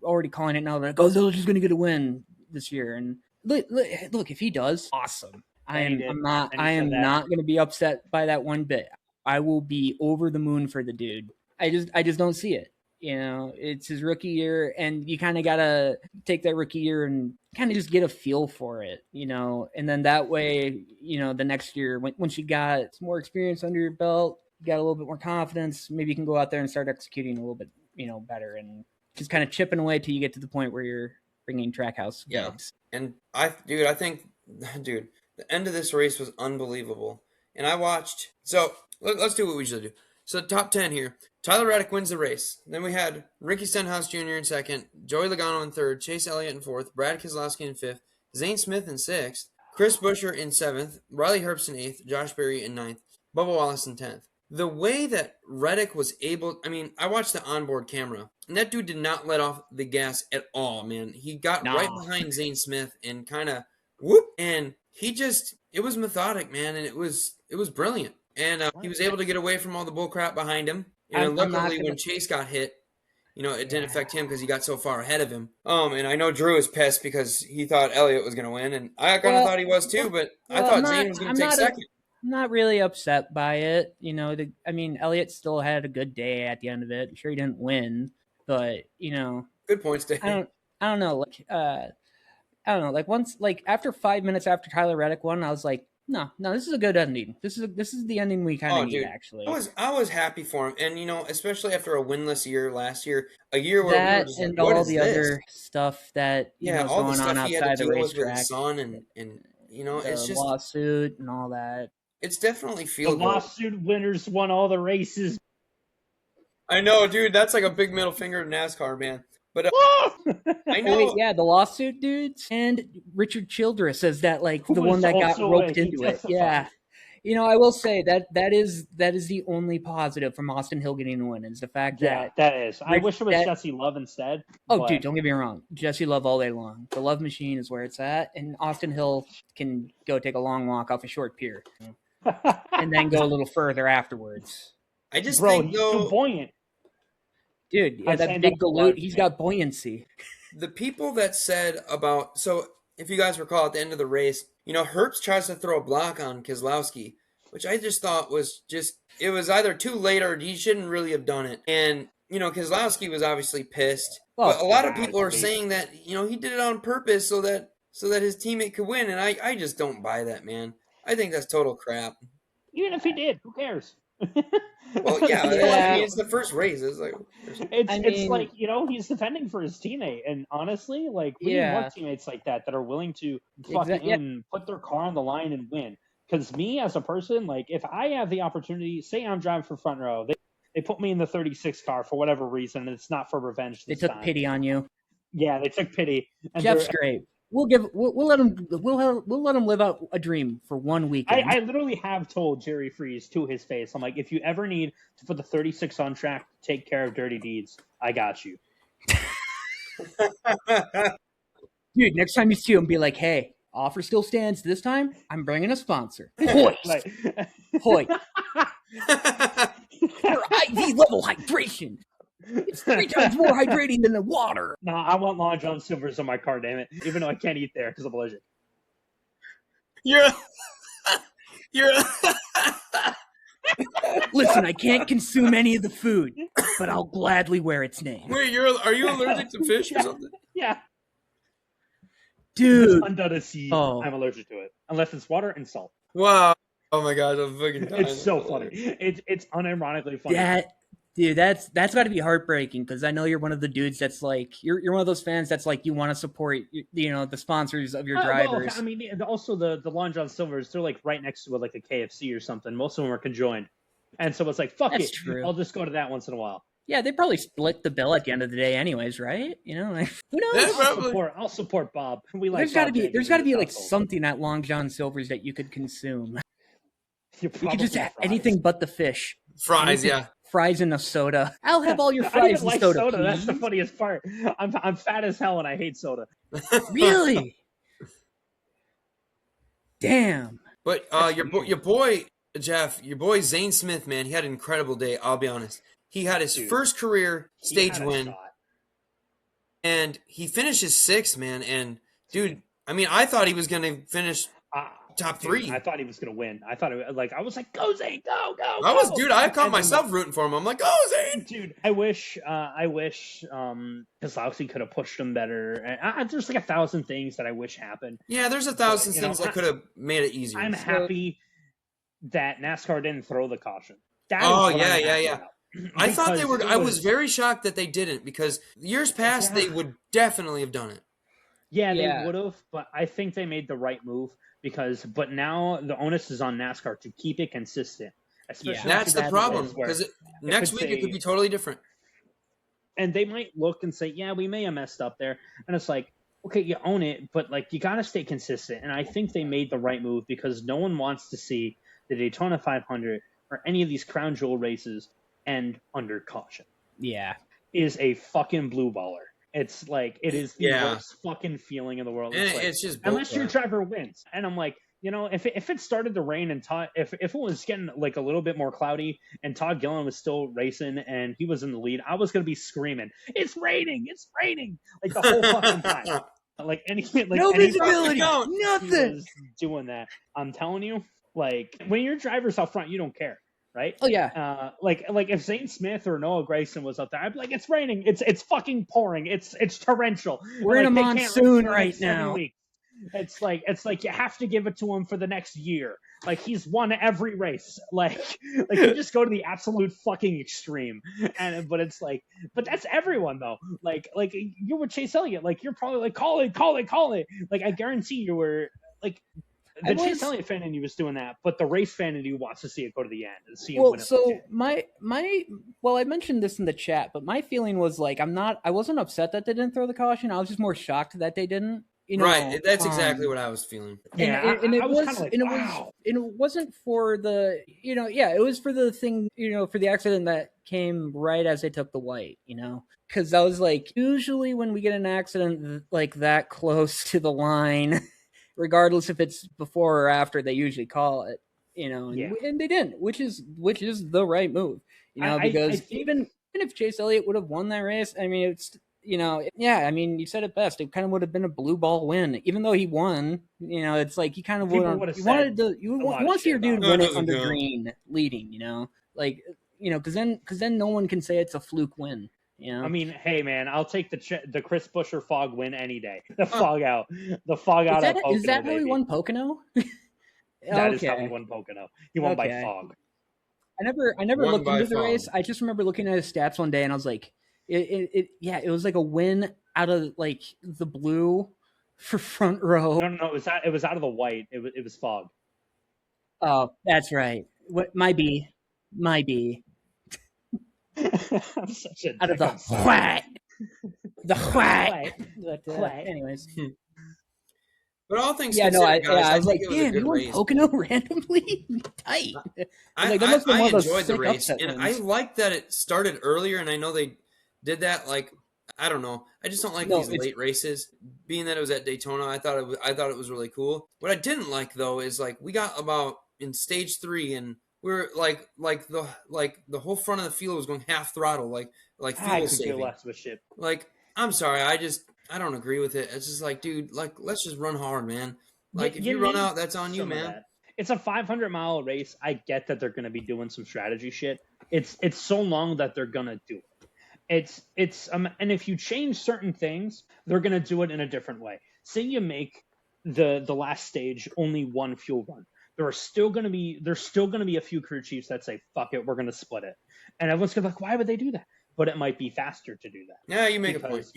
already calling it now that Zilich is going to get a win this year, and look, if he does, awesome. I am not going to be upset by that one bit. I will be over the moon for the dude. I just don't see it. It's his rookie year, and you kind of got to take that rookie year and kind of just get a feel for it, and then that way, the next year, once you got some more experience under your belt, you got a little bit more confidence, maybe you can go out there and start executing a little bit, better, and just kind of chipping away till you get to the point where you're bringing Trackhouse vibes. And I think, the end of this race was unbelievable. And I watched, so let's do what we usually do. So top 10 here. Tyler Reddick wins the race. Then we had Ricky Stenhouse Jr. in second, Joey Logano in third, Chase Elliott in fourth, Brad Keselowski in fifth, Zane Smith in sixth, Chris Buescher in seventh, Riley Herbst in eighth, Josh Berry in ninth, Bubba Wallace in 10th. The way that Reddick was able, I watched the onboard camera, and that dude did not let off the gas at all, man. He got right behind Zane Smith and kind of whoop, and it was methodic, man, and it was brilliant. And he was able to get away from all the bullcrap behind him. And luckily, when Chase got hit, it didn't affect him because he got so far ahead of him. And I know Drew is pissed because he thought Elliott was going to win, and I kind of thought he was too, but I thought Zane was going to take second. I'm not really upset by it. Elliott still had a good day at the end of it. I'm sure he didn't win, but good points, Dave. I don't know. I don't know. Once, after 5 minutes after Tyler Reddick won, I was like, no, this is a good ending. This is the ending we kind of need, actually. I was happy for him, and especially after a winless year last year, a year where that we were just and like, all the other stuff that was all going the stuff on he had outside to the deal with racetrack, his son, and it's just lawsuit and all that. It's definitely feel the lawsuit winners won all the races. I know, dude. That's like a big middle finger to NASCAR, man. But I know. Wait, yeah, the lawsuit dudes and Richard Childress says that the one that got roped into it. Yeah, I will say that is the only positive from Austin Hill getting the win is the fact that is. I wish it was Jesse Love instead. Oh, dude, don't get me wrong. Jesse Love all day long. The Love Machine is where it's at, and Austin Hill can go take a long walk off a short pier, and then go a little further afterwards. I just think, he's too buoyant. Dude, that big galoot, he's got buoyancy. The people that said about, so if you guys recall at the end of the race, Herbst tries to throw a block on Keselowski, which I just thought was it was either too late or he shouldn't really have done it. And, Keselowski was obviously pissed. But a lot of people are saying that, he did it on purpose so that his teammate could win. And I just don't buy that, man. I think that's total crap. Even if he did, who cares? Well, yeah. It's the first race. It's like he's defending for his teammate, and honestly, we need more teammates like that are willing to put their car on the line and win. Because me as a person, if I have the opportunity, say I'm driving for front row, they put me in the 36 car for whatever reason, and it's not for revenge. They took pity on you. Yeah, they took pity. And Jeff's great. We'll let him live out a dream for 1 weekend. I literally have told Jerry Freeze to his face, I'm like, if you ever need to put the 36 on track to take care of dirty deeds, I got you. Dude, next time you see him, be like, hey, offer still stands. This time, I'm bringing a sponsor. Hoist. Hoist. For IV level hydration. It's 3 times more hydrating than the water. Nah, I want Long John Silver's on my car, damn it. Even though I can't eat there because I'm allergic. Listen, I can't consume any of the food, but I'll gladly wear its name. Wait, are you allergic to fish or something? Yeah. Dude. Under the sea, I'm allergic to it. Unless it's water and salt. Wow. Oh my god, I'm fucking dying. It's so funny. It's unironically funny. Dude, that's got to be heartbreaking because I know you're one of the dudes that's you're one of those fans that's you want to support the sponsors of your drivers. Well, also the Long John Silvers, they're right next to a KFC or something. Most of them are conjoined, and so it's fuck that's it. True. I'll just go to that once in a while. Yeah, they probably split the bill at the end of the day, anyways, right? Who knows? I'll support Bob. There's got to be something at Long John Silver's that you could consume. You could just have anything but the fish. Fries, yeah. Fries and a soda. I'll have all your fries and soda. Please. That's the funniest part. I'm fat as hell and I hate soda. Really? Damn. But your boy Jeff, your boy Zane Smith, man, he had an incredible day. I'll be honest. He had his first career stage win, and he finished his 6th, man. And dude, I thought he was going to finish top Dude, three. I thought he was gonna win. I was like, go Zane, go, go, I was, go. dude. I caught And then, myself rooting for him. I'm like, go Zane. dude, I wish Keselowski could have pushed him better. And there's like 1,000 things that I wish happened. Yeah, there's 1,000 things that could have made it easier. I'm happy that NASCAR didn't throw the caution. That Oh, is what I'm happy yeah. about. I thought they Because were. I was very shocked that they didn't, because years past they would definitely have done it. Yeah, Yeah. they would have, but I think they made the right move but now the onus is on NASCAR to keep it consistent. Especially That's the problem, where because next week it could be totally different. And they might look and say, yeah, we may have messed up there. And it's like, okay, you own it, but like you got to stay consistent. And I think they made the right move, because no one wants to see the Daytona 500 or any of these crown jewel races end under caution. Yeah. Is a fucking blue baller. It's like, it is the Yeah. worst fucking feeling in the world. And It's like, it's just unless your bullcrap. driver wins. And I'm like, you know, if it started to rain and if it was getting like a little bit more cloudy and Todd Gillen was still racing and he was in the lead, I was gonna be screaming, "It's raining! It's raining!" like the whole fucking time. Like no visibility, he nothing. was doing that. I'm telling you, like when your driver's out front, you don't care, right? Oh yeah. Like if Zane Smith or Noah Gragson was up there, I'd be like, "It's raining! It's fucking pouring! It's torrential! We're in a they can't race monsoon for the right next 7 now." weeks." It's like you have to give it to him for the next year. Like he's won every race. Like you just go to the absolute fucking extreme. But it's like, but that's everyone though. Like you with Chase Elliott, like you're probably like call it. Like I guarantee you were like the Chase Elliott fan in you was doing that, but the race fan in you wants to see it go to the end and see him win it. So well, I mentioned this in the chat, but my feeling was like I wasn't upset that they didn't throw the caution. I was just more shocked that they didn't. You know, right, that's exactly what I was feeling. And it was kind of like, wow. It wasn't for the, it was for the thing, for the accident that came right as they took the white, because I was like, usually when we get an accident like that close to the line, regardless if it's before or after, they usually call it, and they didn't, which is the right move, because I even if Chase Elliott would have won that race, I mean, it's. I mean, you said it best. It kind of would have been a blue ball win, even though he won. It's like he kind of would have. You want to see your dude win it under green, leading. Because then no one can say it's a fluke win. I mean, hey man, I'll take the Chris Buescher fog win any day. The fog out at Pocono. Is that how he won Pocono? That is how he won Pocono. He won by fog. I never looked into the race. I just remember looking at his stats one day, and I was like. It was like a win out of like the blue for front row. No, it was out of the white. It was fog. Oh, that's right. What might be. I'm such a out of the white. The white. Anyways. But all things considered, guys, I was like, damn, you won Pocono randomly? Tight. I enjoyed the race, and I like that it started earlier, and I know they did that, like, I don't know. I just don't like these late races. Being that it was at Daytona, I thought it was really cool. What I didn't like though is like we got about in stage 3 and we're like the whole front of the field was going half throttle, like fuel saving. Like, I'm sorry, I don't agree with it. It's just like, dude, like let's just run hard, man. Like if you run out, that's on you, man. It's a 500-mile race. I get that they're going to be doing some strategy shit. It's so long that they're going to do it. And if you change certain things, they're going to do it in a different way. Say you make the last stage only one fuel run. There's still going to be a few crew chiefs that say, fuck it, we're going to split it. And everyone's going to be like, why would they do that? But it might be faster to do that. Yeah, you make a point.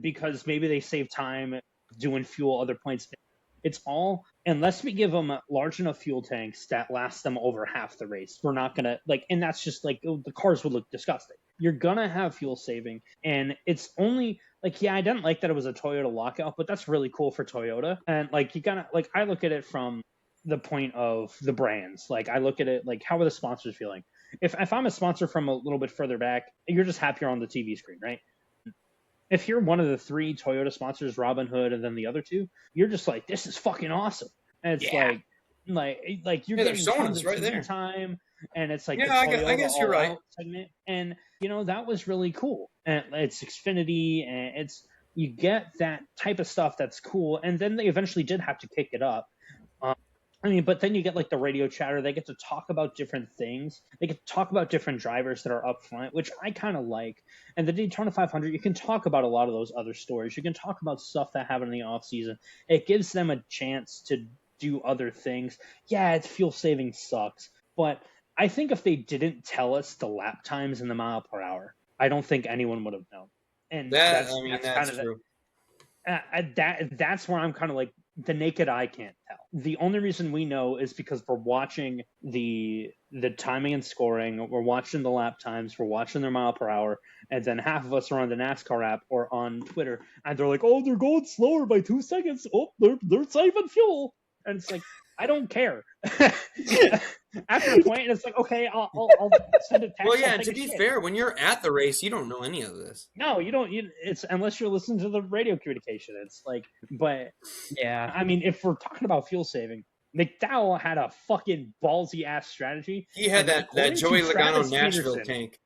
Because maybe they save time doing fuel other points. It's all, unless we give them large enough fuel tanks that last them over half the race, we're not going to, like, and that's just like, the cars would look disgusting. You're going to have fuel saving. And it's only, like, I didn't like that it was a Toyota lockout, but that's really cool for Toyota. And, like, you gotta, like, I look at it from the point of the brands. Like, I look at it, like, how are the sponsors feeling? If I'm a sponsor from a little bit further back, you're just happier on the TV screen, right? If you're one of the 3 Toyota sponsors, Robinhood, and then the other 2, you're just like, this is fucking awesome. And it's like you're getting tons of TV time, and it's like I guess you're right. Segment. And that was really cool. And it's Xfinity, and you get that type of stuff that's cool. And then they eventually did have to kick it up. I mean, but then you get like the radio chatter. They get to talk about different things. They get to talk about different drivers that are up front, which I kind of like. And the Daytona 500, you can talk about a lot of those other stories. You can talk about stuff that happened in the off season. It gives them a chance to do other things. Yeah, it's fuel saving sucks, but I think if they didn't tell us the lap times and the mile per hour, I don't think anyone would have known. And That's kind of true. That's where I'm kind of like, the naked eye can't tell. The only reason we know is because we're watching the timing and scoring, we're watching the lap times, we're watching their mile per hour, and then half of us are on the NASCAR app or on Twitter, and they're like, "Oh, they're going slower by 2 seconds. Oh, they're saving fuel," and it's like, I don't care. After a point, it's like, okay, I'll send a text. Well, yeah, to be fair, when you're at the race, you don't know any of this. No, you don't. It's unless you're listening to the radio communication. It's like, but yeah, I mean, if we're talking about fuel saving, McDowell had a fucking ballsy ass strategy. He had that Joey Logano Nashville tank.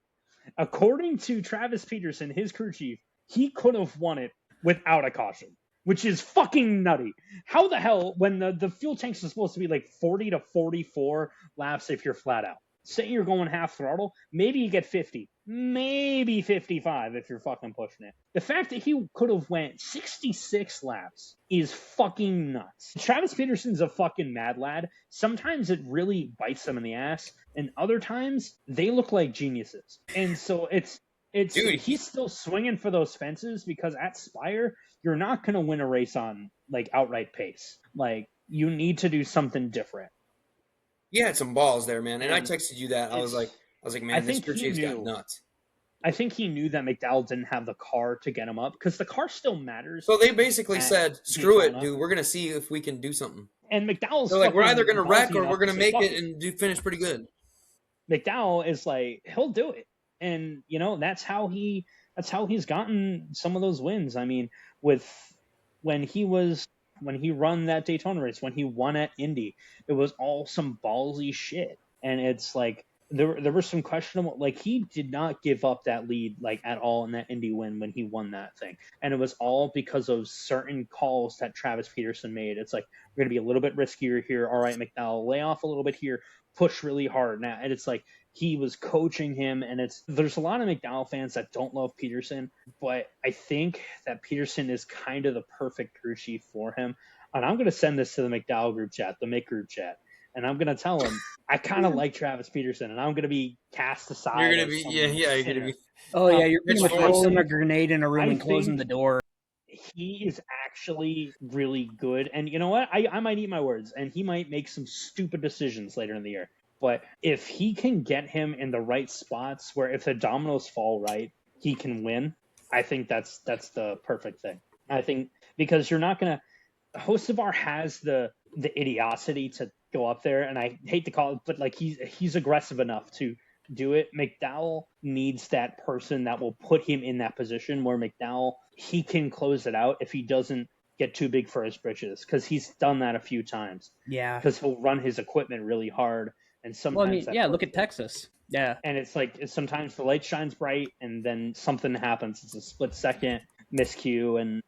According to Travis Peterson, his crew chief, he could have won it without a caution, which is fucking nutty. How the hell, when the fuel tanks are supposed to be like 40 to 44 laps if you're flat out, say you're going half throttle, maybe you get 50, maybe 55 if you're fucking pushing it. The fact that he could have went 66 laps is fucking nuts. Travis Peterson's a fucking mad lad. Sometimes it really bites them in the ass, and other times they look like geniuses. And so it's dude, he's still swinging for those fences, because at Spire, you're not going to win a race on like outright pace. Like, you need to do something different. You had some balls there, man. And I texted you that. I was like, man, this crew chief's got nuts. I think he knew that McDowell didn't have the car to get him up, because the car still matters. So they basically said, screw it, dude. We're going to see if we can do something. And McDowell's like, we're either going to wreck or we're going to make it and finish pretty good. McDowell is like, he'll do it. And, you know, that's how he's gotten some of those wins. I mean, when he run that Daytona race, when he won at Indy, it was all some ballsy shit. And it's like, there were some questionable, like, he did not give up that lead like at all in that Indy win when he won that thing. And it was all because of certain calls that Travis Peterson made. It's like, we're going to be a little bit riskier here. All right, McDowell, lay off a little bit here, push really hard now. And it's like, he was coaching him, and there's a lot of McDowell fans that don't love Peterson, but I think that Peterson is kind of the perfect crew chief for him. And I'm going to send this to the McDowell group chat, the Mick group chat, and I'm going to tell him I kind of like Travis Peterson, and I'm going to be cast aside. You're going to be, you're going to be. Oh yeah, you're pretty much throwing a grenade in a room and closing the door. He is actually really good, and you know what? I might eat my words, and he might make some stupid decisions later in the year. But if he can get him in the right spots, where if the dominoes fall right, he can win, I think that's the perfect thing. I think, because you're not going to... Hocevar has the idiocy to go up there, and I hate to call it, but like, he's aggressive enough to do it. McDowell needs that person that will put him in that position where McDowell, he can close it out if he doesn't get too big for his britches, because he's done that a few times. Yeah. Because he'll run his equipment really hard. And sometimes look at Texas. Yeah. And it's like, sometimes the light shines bright and then something happens. It's a split second miscue, and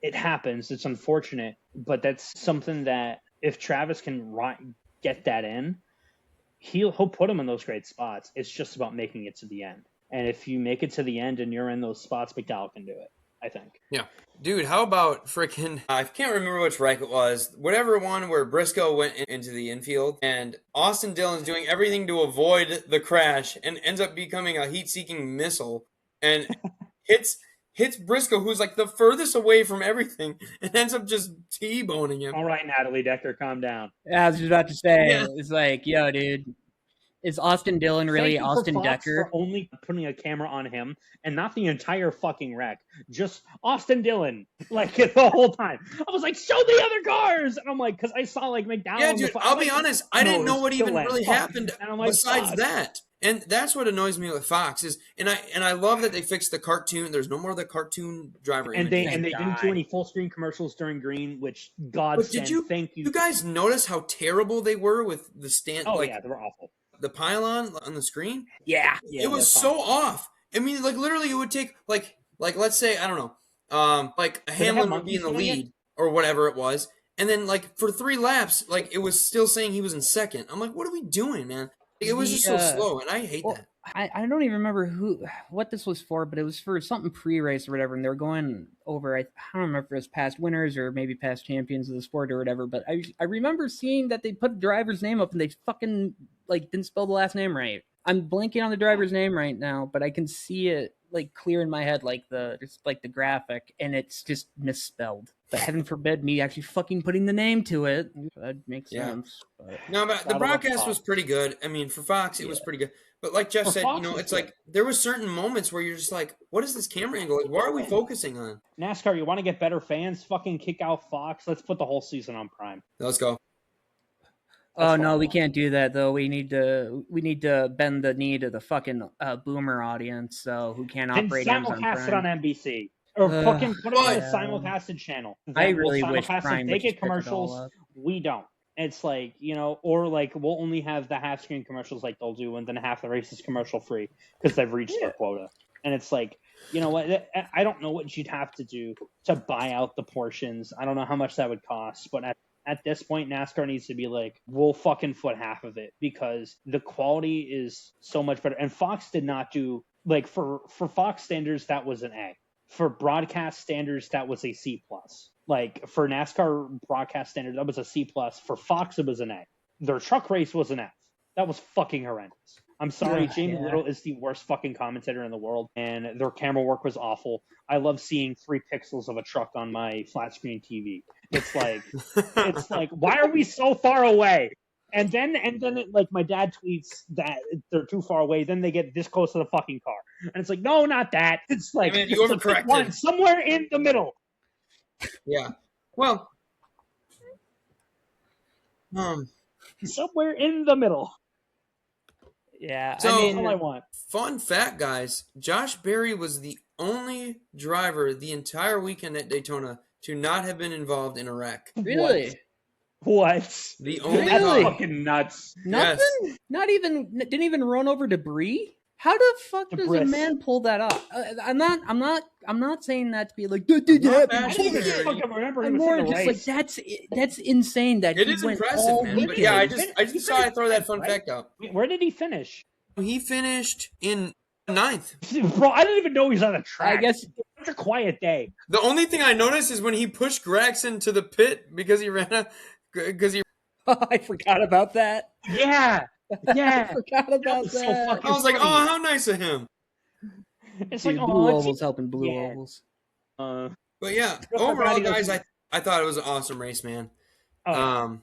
it happens. It's unfortunate, but that's something that if Travis can get that in, he'll put him in those great spots. It's just about making it to the end. And if you make it to the end and you're in those spots, McDowell can do it, I think. Yeah. Dude, how about freaking, I can't remember which wreck it was, whatever one where Briscoe went into the infield and Austin Dillon's doing everything to avoid the crash and ends up becoming a heat-seeking missile and hits Briscoe, who's like the furthest away from everything, and ends up just T-boning him. All right, Natalie Decker, calm down. Yeah, I was just about to say, It's like, yo, dude, is Austin Dillon really Austin Decker? For only putting a camera on him and not the entire fucking wreck, just Austin Dillon, like, the whole time. I was like, show the other cars, and I'm like, because I saw like McDowell. Yeah, dude, I'll be honest, I didn't know what even really happened like, besides that. And that's what annoys me with Fox is, and I love that they fixed the cartoon. There's no more of the cartoon driver. And they didn't do any full screen commercials during green, which God send. Thank you. You guys notice how terrible they were with the stand? Oh yeah, they were awful. The pylon on the screen? Yeah. It was so off. I mean, like, literally, it would take, like let's say, I don't know, like, Hamlin would be in the lead, or whatever it was, And then, like, for 3 laps, like, it was still saying he was in second. I'm like, what are we doing, man? It was just so slow, and I hate that. I don't even remember what this was for, but it was for something pre-race or whatever, and they were going over. I don't remember if it was past winners or maybe past champions of the sport or whatever. But I remember seeing that they put a driver's name up and they fucking like didn't spell the last name right. I'm blanking on the driver's name right now, but I can see it like clear in my head, like the graphic, and it's just misspelled. But heaven forbid me actually fucking putting the name to it. That makes sense. But... No, but the broadcast was pretty good. I mean, for Fox, it was pretty good. But like Jeff said, Fox, it's like there were certain moments where you're just like, what is this camera angle? Like, what are we focusing on? NASCAR, you want to get better fans? Fucking kick out Fox. Let's put the whole season on Prime. Let's go. Oh no, we can't do that though. We need to bend the knee to the fucking boomer audience, so who can't operate Amazon Prime. Simulcast it on NBC or fucking put it on the simulcasted channel. I really wish Prime they get commercials. We don't. It's like, or like we'll only have the half screen commercials like they'll do, and then half the race is commercial free because they've reached their quota. And it's like, you know what? I don't know what you'd have to do to buy out the portions. I don't know how much that would cost, but at this point, NASCAR needs to be like, we'll fucking foot half of it because the quality is so much better. And Fox did not do, like, for Fox standards, that was an A. For broadcast standards, that was a C+. Like, for NASCAR broadcast standards, that was a C+. For Fox, it was an A. Their truck race was an F. That was fucking horrendous. I'm sorry, Jamie Little is the worst fucking commentator in the world, and their camera work was awful. I love seeing 3 pixels of a truck on my flat screen TV. It's like, why are we so far away? And then like my dad tweets that they're too far away. Then they get this close to the fucking car, and it's like, no, not that. It's like you overcorrected. One somewhere in the middle. Yeah. Well, somewhere in the middle. Yeah. So, I mean, all I want. Fun fact, guys: Josh Berry was the only driver the entire weekend at Daytona to not have been involved in a wreck. Really? What? The only That's fucking nuts. Nothing? Yes. Didn't even run over debris? How the fuck does a man pull that off? I'm not saying that to be like, I don't even fucking remember him more in the just race. like that's insane that It he is went impressive, all man. But weekend. yeah, I just thought I'd throw that fun fact out. Where did he finish? He finished in 9th. Bro, I didn't even know he was on the track. I guess It was a quiet day. The only thing I noticed is when he pushed Gregson to the pit because he ran a I forgot about that. Yeah. I forgot about that. So fucking I was like, funny. oh, how nice of him. It's Dude, like, Blue oh, Ovals helping Blue Ovals. But yeah, overall, guys, I thought it was an awesome race, man. I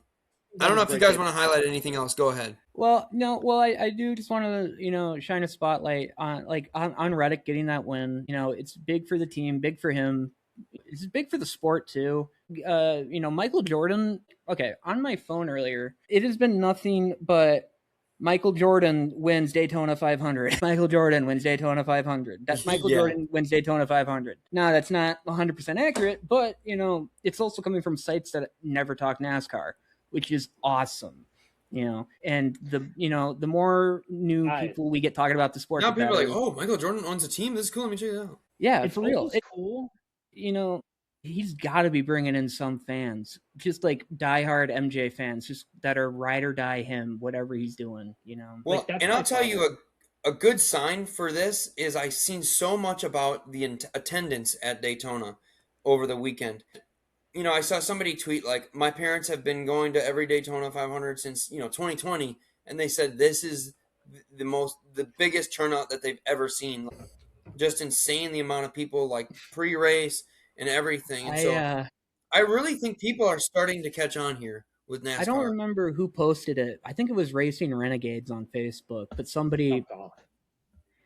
don't know if you guys want to highlight anything else. Go ahead. Well, no. Well, I do just want to, shine a spotlight on on Reddick getting that win. It's big for the team, big for him. It's big for the sport too. Michael Jordan. Okay, on my phone earlier, it has been nothing but Michael Jordan wins Daytona 500. Michael Jordan wins Daytona 500. That's Michael Jordan wins Daytona 500. Now, that's not 100% accurate, but, it's also coming from sites that never talk NASCAR, which is awesome. And the more new people we get talking about the sport, now people are like, oh, Michael Jordan owns a team. This is cool. Let me check it out. Yeah, for real. It's cool. He's got to be bringing in some fans, just like diehard MJ fans, just that are ride or die him, whatever he's doing. Well, and I'll tell you a good sign for this is I've seen so much about the attendance at Daytona over the weekend. I saw somebody tweet like, my parents have been going to every Daytona 500 since 2020, and they said this is the biggest turnout that they've ever seen. Just insane the amount of people like pre-race and everything. And so I really think people are starting to catch on here with NASCAR. I don't remember who posted it. I think it was Racing Renegades on Facebook, but somebody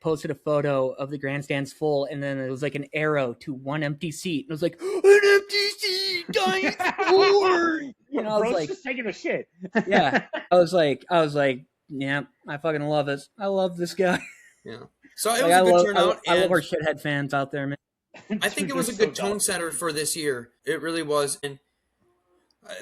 posted a photo of the grandstands full, and then it was like an arrow to one empty seat. And it was like, an empty seat, dying forward. I was like, just taking a shit. Yeah. I was like, yeah, I fucking love it. I love this guy. Yeah. So it was a good turnout. I love our shithead fans out there, man. I think it was a good tone setter for this year. It really was, and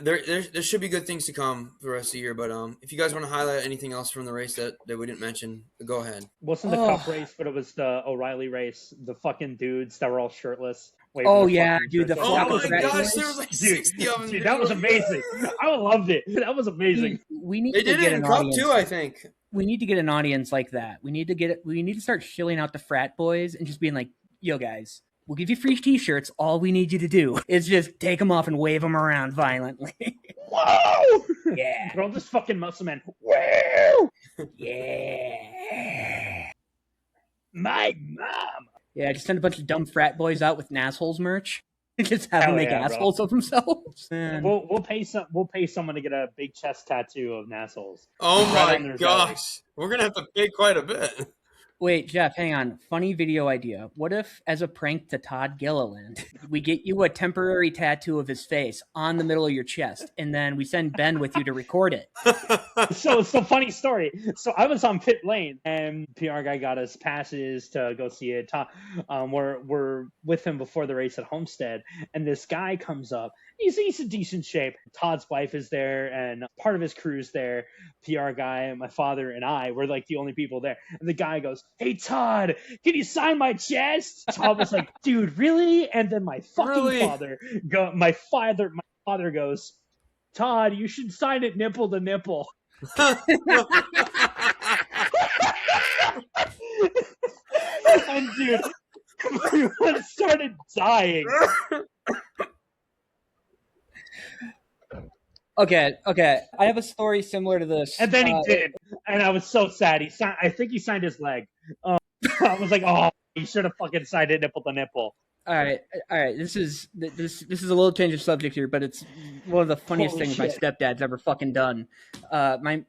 there should be good things to come for the rest of the year. But if you guys want to highlight anything else from the race that we didn't mention, go ahead. Wasn't the Cup race, but it was the O'Reilly race. The fucking dudes that were all shirtless waving Oh their yeah, fucking dude, the shirts. Oh That my was frat gosh, boys. there was like Dude, 60 of them. dude, that was amazing. I loved it. That was amazing. We need They to did get it in an Cup audience. too, I think. We need to get an audience like that. We need to start shilling out the frat boys and just being like, yo guys, we'll give you free t-shirts. All we need you to do is just take them off and wave them around violently. Whoa! Yeah. Throw this fucking muscle man. Whoa! Yeah. My mom. Yeah, just send a bunch of dumb frat boys out with NASholes merch. Just have them Hell make yeah, bro. assholes of themselves. Man. We'll pay someone to get a big chest tattoo of NASCARs. Oh Right on my their gosh. We're going to have to pay quite a bit. Wait, Jeff, hang on. Funny video idea. What if, as a prank to Todd Gilliland, we get you a temporary tattoo of his face on the middle of your chest, and then we send Ben with you to record it? So funny story. So I was on pit lane, and PR guy got us passes to go see it. We're with him before the race at Homestead, and this guy comes up. He's in decent shape. Todd's wife is there, and part of his crew's there. PR guy, my father, and I were like the only people there. And the guy goes, "Hey Todd, can you sign my chest?" Todd was like, "Dude, really?" And then my fucking my father goes, "Todd, you should sign it nipple to nipple." And dude, everyone started dying. Okay. I have a story similar to this. And then he did, and I was so sad. I think he signed his leg. I was like, "Oh, he should have fucking signed it nipple to nipple." All right. This is a little change of subject here, but it's one of the funniest Holy things my shit. stepdad's ever fucking done. My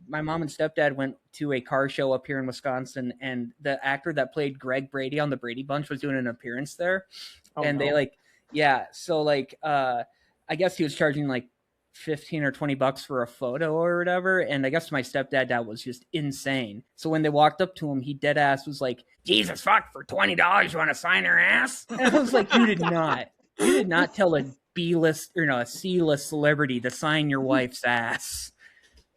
mom and stepdad went to a car show up here in Wisconsin, and the actor that played Greg Brady on the Brady Bunch was doing an appearance there, and they I guess he was charging like $15 or $20 for a photo or whatever, and I guess my stepdad that was just insane. So when they walked up to him, he dead ass was like, "Jesus fuck, for $20 you want to sign her ass?" And I was like, you did not tell a B-list or a C-list celebrity to sign your wife's ass.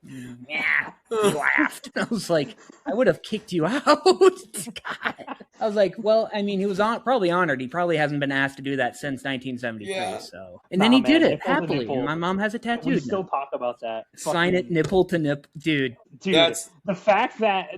Yeah, he laughed. I was like, I would have kicked you out. God. I was like, well, I mean, he was probably honored. He probably hasn't been asked to do that since 1973. Yeah. So, and then he did it nipple to happily. nipple. And my mom has it We tattooed. still now. talk about that. Sign it nipple to nipple, dude. Dude, That's- the fact that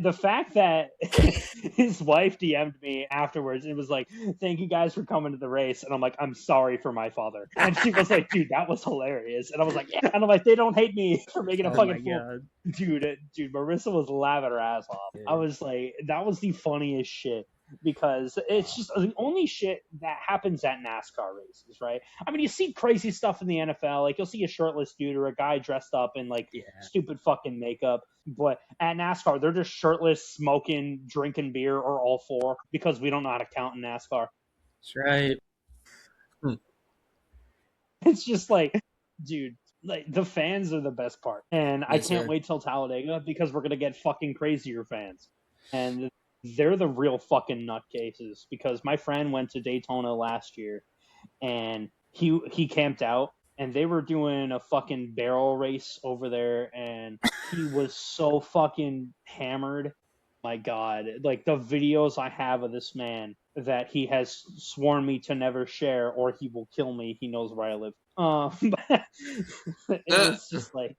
his wife DM'd me afterwards, it was like, "Thank you guys for coming to the race," and I'm like, "I'm sorry for my father," and she was like, "Dude, that was hilarious," and I was like, "Yeah," and I'm like, "They don't hate me for making a Oh fucking my fool." God. Dude, Marissa was laughing her ass off. Dude. I was like, that was the funniest shit. Because it's just the only shit that happens at NASCAR races, right? I mean, you see crazy stuff in the NFL, like you'll see a shirtless dude or a guy dressed up in like stupid fucking makeup, but at NASCAR they're just shirtless, smoking, drinking beer, or all four, because we don't know how to count in NASCAR. That's right. It's just like, dude, like the fans are the best part, and I Yes, can't sir. wait till Talladega because we're gonna get fucking crazier fans, and they're the real fucking nutcases. Because my friend went to Daytona last year, and he camped out, and they were doing a fucking barrel race over there, and he was so fucking hammered. My God, like the videos I have of this man that he has sworn me to never share, or he will kill me. He knows where I live. It was just like,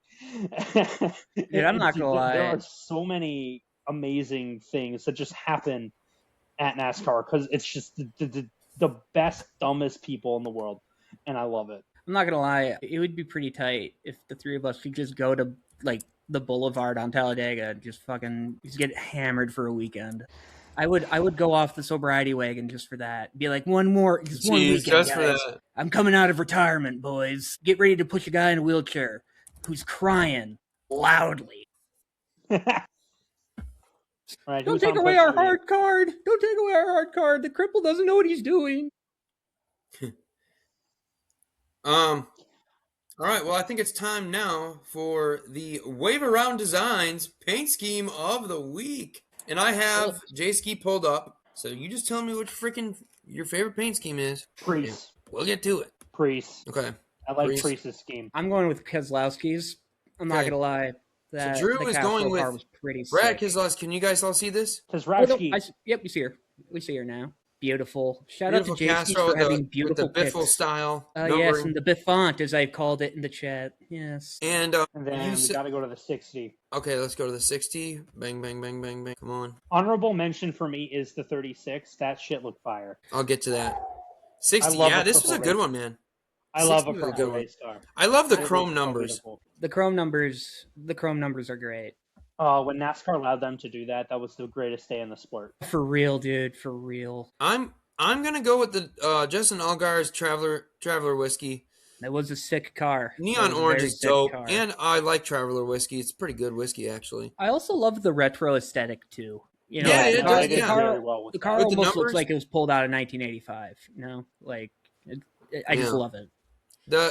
Dude, I'm not gonna lie. There are so many amazing things that just happen at NASCAR because it's just the best, dumbest people in the world, and I love it. I'm not gonna lie, it would be pretty tight if the three of us could just go to like the Boulevard on Talladega and just get hammered for a weekend. I would go off the sobriety wagon just for that. Be like, one Jeez, weekend, just for guys. that. I'm coming out of retirement, boys. Get ready to push a guy in a wheelchair who's crying loudly. Right, Don't take away our hard card. Don't take away our hard card. The cripple doesn't know what he's doing. All right, well, I think it's time now for the Wave Around Designs paint scheme of the week. And I have J-Ski pulled up, so you just tell me what your favorite paint scheme is. Priest. We'll get to it. Priest. Okay. I like Priest. Priest's scheme. I'm going with Keselowski's. I'm not Okay. gonna lie. That Drew the is Castro going with car was pretty Brad sick. Keselowski. Can you guys all see this? Keselowski. Yep, we see her. We see her now. beautiful. Shout Beautiful out to JC's Castro for having with the beautiful biffle picks. style. Yes, and the Biffont, as I've called it in the chat. Yes. And And then we got to go to the 60. Okay, let's go to the 60. Bang, bang, bang, bang, bang. Come on. Honorable mention for me is the 36. That shit looked fire. I'll get to that. 60. love Yeah, a this was a purple good race. one, man. I love a 60 was purple good one. race car. I love the It chrome was so numbers. beautiful. The chrome numbers are great. When NASCAR allowed them to do that, that was the greatest day in the sport. For real, dude. For real. I'm gonna go with the Justin Allgaier's Traveler whiskey. That was a sick car. Neon orange is dope, and I like Traveler whiskey. It's pretty good whiskey, actually. I also love the retro aesthetic too. You know, Yeah, the it car, does, the yeah. car, Very well with the car With the almost looks numbers? like it was pulled out of 1985. You know, like I just Yeah. love it.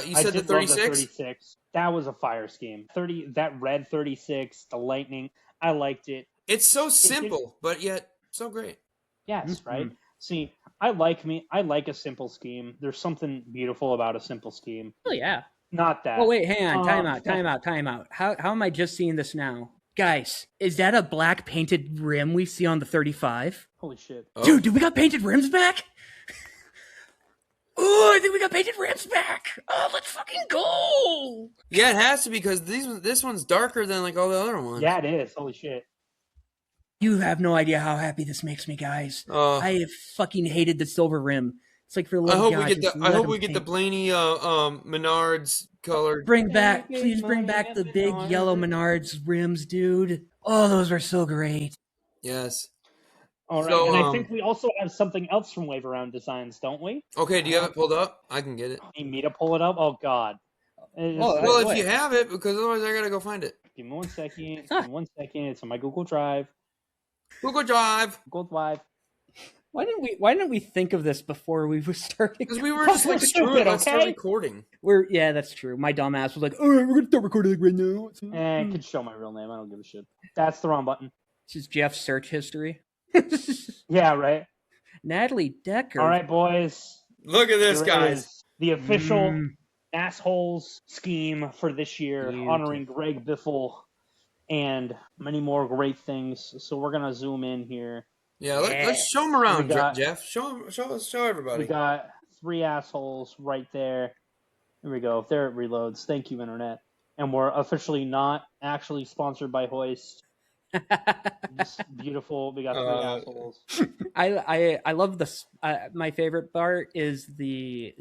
You said the did love 36. 36. That was a fire scheme. That red 36, the lightning. I liked it. It's so simple, but yet so great. Yes, Mhm. right. See, I like a simple scheme. There's something beautiful about a simple scheme. Oh yeah. Not that. Oh wait, hang on. Time yeah. out. How am I just seeing this now? Guys, is that a black painted rim we see on the 35? Holy shit. Oh. Dude, we got painted rims back? Oh, I think we got painted rims back. Oh, let's fucking go. Yeah, it has to because this one's darker than like all the other ones. Yeah, it is. Holy shit. You have no idea how happy this makes me, guys. Uh, I have fucking hated the silver rim. It's like for the I love hope of God, we get just the let 'em the paint. Blaney Menards color. Please bring back the big yellow Menards rims, dude. Oh, those were so great. Yes. All right, So, and I think we also have something else from Wave Around Designs, don't we? Okay, do you have it pulled up? I can get it. You need me to pull it up? Oh God. Well, if what? you have it, because otherwise I gotta go find it. Give me 1 second. Give me 1 second. It's on my Google Drive. Google Drive. Google Drive. Why didn't we think of this before we were starting? Because we were just like, We're screw it, stupid, let's start okay? recording. Yeah, that's true. My dumb ass was like, "Oh, we're gonna start recording like right now." I could show my real name. I don't give a shit. That's the wrong button. This is Jeff's search history. Yeah, right. Natalie Decker. All right, boys. Look at this, Here it guys. is. The official Mm. NASHoles scheme for this year, Beautiful. honoring Greg Biffle and many more great things. So we're gonna zoom in here. Yeah, let's show them around, We got- Jeff. Show everybody. We got 3 assholes right there. Here we go. There it reloads. Thank you, Internet. And we're officially not actually sponsored by Hoist. Just beautiful. We got 3 assholes. I love this. My favorite part is the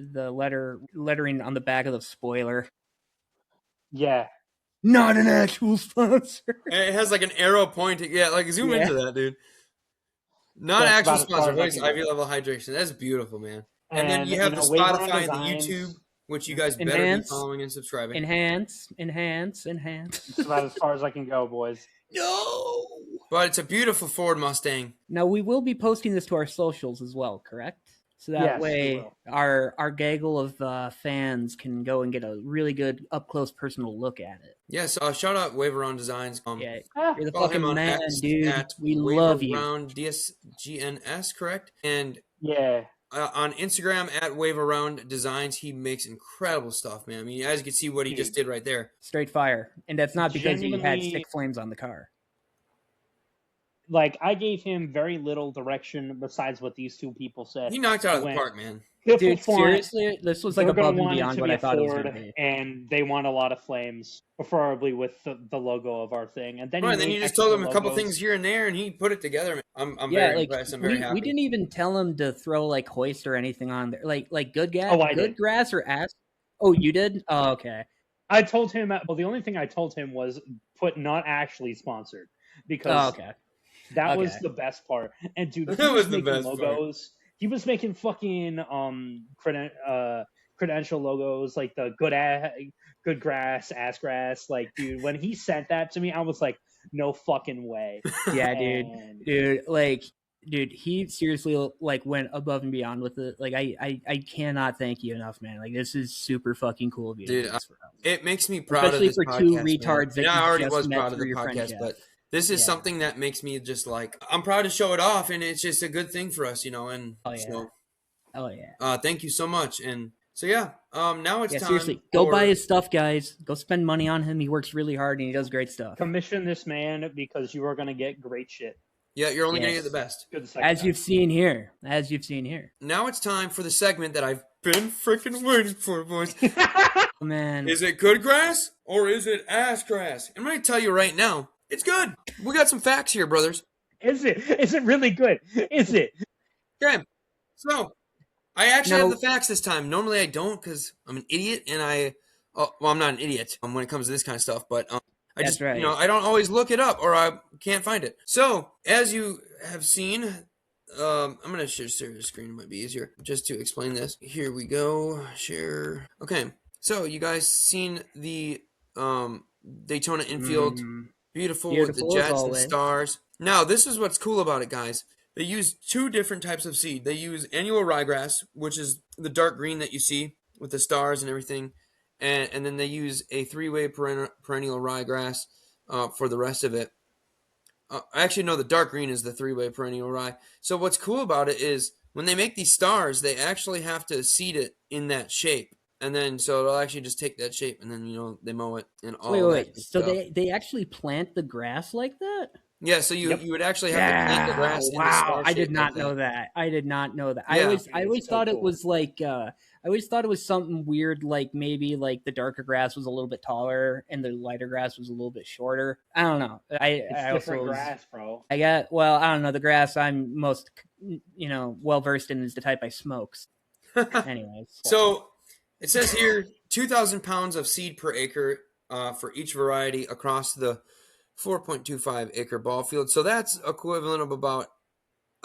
lettering on the back of the spoiler. Yeah. Not an actual sponsor. And it has like an arrow pointing. Yeah, like zoom Yeah. into that, dude. Not That's actual about as far sponsor. as I Voice can Ivy go. level hydration. That's beautiful, man. And then you you have know, the Wave Around Spotify and the Designs, YouTube, which you guys better be Enhance. following and subscribing. Enhance. It's about as far as I can go, boys. No. But it's a beautiful Ford Mustang. Now we will be posting this to our socials as well, correct? So that Yes, we way will. our gaggle of fans can go and get a really good up close personal look at it. Yes, shout out Wave Around Designs. Yeah, Ah, you're the Follow him fucking on man, X dude. at We Wave love you. Around DSGNS, correct? And yeah. on Instagram at Wave Around Designs, he makes incredible stuff, man. I mean, as you can see what he just did right there. Straight fire, and that's not because he had Genuinely- stick flames on the car. Like, I gave him very little direction besides what these 2 people said. He knocked it out of the Went- park, man. Dude, seriously, this was like They're gonna above and want it beyond to what be I a thought it was Ford, going to be. and they want a lot of flames, preferably with the logo of our thing. And then Right, he then made you just extra told him a couple logos. things here and there, and he put it together. I'm Yeah, very like impressed. I'm very happy. we didn't even tell him to throw like hoist or anything on there. Like good gas, Oh, I good did. grass or ass. Oh, you did? Oh, okay. I told him. Well, the only thing I told him was put not actually sponsored because Oh, okay. that was Okay. the best part. And dude, he That was was the making best part. logos. He was making fucking credential logos like the good grass, ass grass. Like, dude, when he sent that to me, I was like, no fucking way. Yeah, dude. And Dude, he seriously like went above and beyond with it. Like I cannot thank you enough, man. Like this is super fucking cool of you. Dude, Thanks for us. It makes me proud Especially of this for podcast, two man. retards that Yeah, you I already just was met proud of the through your friend podcast, Jeff. but this is Yeah. something that makes me just like I'm proud to show it off, and it's just a good thing for us, you know. And Oh, yeah. so, Oh yeah. thank you so much. And so yeah, now it's Yeah, time. seriously. Go for- buy his stuff, guys. Go spend money on him. He works really hard and he does great stuff. commission this man because you are gonna get great shit. Yeah, you're only going to Yes. get the best. Good second As time. you've seen here. Now it's time for the segment that I've been freaking waiting for, boys. Oh, man. Is it good grass or is it ass grass? I'm going to tell you right now, it's good. We got some facts here, brothers. Is it? Is it really good? Is it? Okay, so I actually Now- have the facts this time. Normally I don't because I'm an idiot and I'm not an idiot when it comes to this kind of stuff, but I That's just, right. I don't always look it up or I can't find it. So, as you have seen, I'm going to share the screen. It might be easier just to explain this. Here we go. Share. Okay. So, you guys seen the Daytona infield. Beautiful with the Beautiful as jets and always. stars. Now, this is what's cool about it, guys. They use two different types of seed. They use annual ryegrass, which is the dark green that you see with the stars and everything. And then they use a three-way perennial ryegrass for the rest of it. Actually, no, the dark green is the three-way perennial rye. So what's cool about it is when they make these stars, they actually have to seed it in that shape. And then, so it'll actually just take that shape, and then, they mow it and all Wait. that So stuff. they actually plant the grass like that? Yeah, so you would actually have to plant the grass in the wow! star I shape did not like know that. I did not know that. Yeah. I always so thought it cool. was like I always thought it was something weird, like maybe like the darker grass was a little bit taller and the lighter grass was a little bit shorter. I don't know. It's I different also grass, bro. I don't know. The grass I'm most well versed in is the type I smokes. Anyways, So it says here 2,000 pounds of seed per acre for each variety across the 4.25 acre ball field. So that's equivalent of about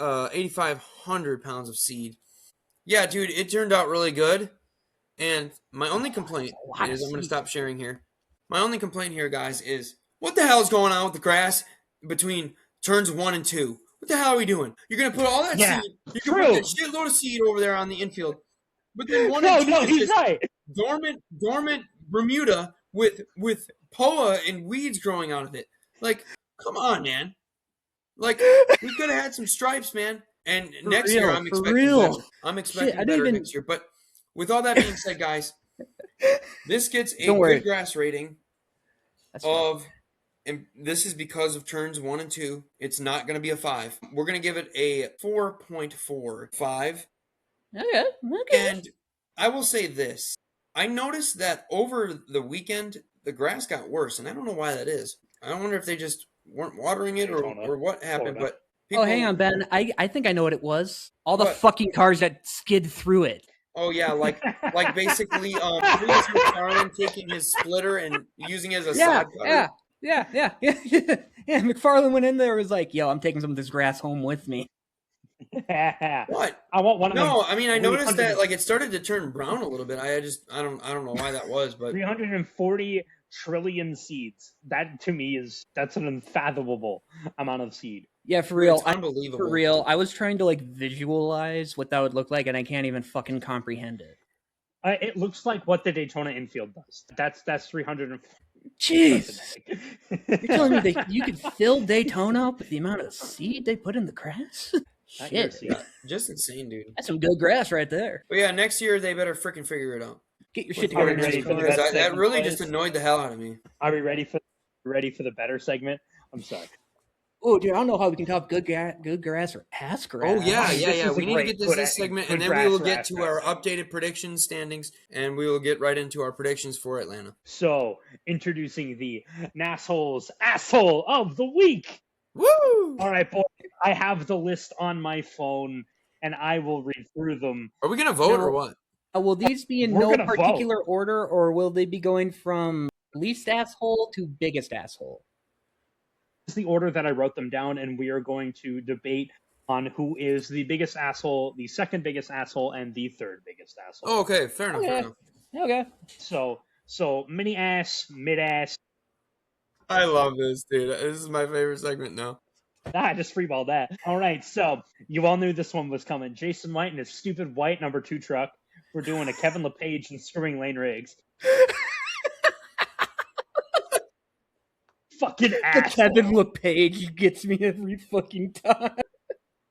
8,500 pounds of seed. Yeah, dude, it turned out really good. And my only complaint is, I'm going to stop sharing here. My only complaint here, guys, is what the hell is going on with the grass between turns 1 and 2? What the hell are we doing? You're going to put all that Yeah, seed. You're going to put that shitload of seed over there on the infield. But then 1 and 2 is he's just right. dormant Bermuda with POA and weeds growing out of it. Like, come on, man. Like, we could have had some stripes, man. And next year, I'm expecting better. I'm expecting better next year. But with all that being said, guys, this gets a good grass rating of, and this is because of turns 1 and 2. It's not going to be a 5. We're going to give it a 4.45. Okay. And I will say this. I noticed that over the weekend, the grass got worse, and I don't know why that is. I wonder if they just weren't watering it or what happened, Florida. but people... Oh, hang on, Ben. I think I know what it was. All the fucking cars that skid through it. Oh, yeah, like basically Lewis McFarland taking his splitter and using it as a side cutter. Yeah. McFarland went in there and was like, yo, I'm taking some of this grass home with me. What? I want one of them. No, I mean, I noticed that like it started to turn brown a little bit. I don't know why that was, but 340 trillion seeds. That to me that's an unfathomable amount of seed. Yeah, for real. It's unbelievable. For real. I was trying to like visualize what that would look like, and I can't even fucking comprehend it. It looks like what the Daytona infield does. That's 300. Jeez, you're telling me that you could fill Daytona up with the amount of seed they put in the grass? Shit, yeah, just insane, dude. That's some good grass right there. But yeah, next year they better freaking figure it out. Get your shit together. That really just annoyed the hell out of me. Are we ready for the better segment? I'm sorry. Oh, dude, I don't know how we can top good grass or ass grass. Oh, yeah. We need to get good this segment, and then we will get to our updated prediction standings, and we will get right into our predictions for Atlanta. So, introducing the NASholes Asshole of the Week. Woo! All right, boys. I have the list on my phone, and I will read through them. Are we going to vote or what? Will these be in no particular order, or will they be going from least asshole to biggest asshole? This is the order that I wrote them down, and we are going to debate on who is the biggest asshole, the second biggest asshole, and the third biggest asshole. Oh, okay. Fair enough. Okay. So mini ass, mid ass. I love this, dude. This is my favorite segment now. Just freeball that. All right, so you all knew this one was coming. Jason White and his stupid white number 2 truck. We're doing a Kevin LePage and screwing Lane Riggs. Fucking ass. Kevin LePage gets me every fucking time.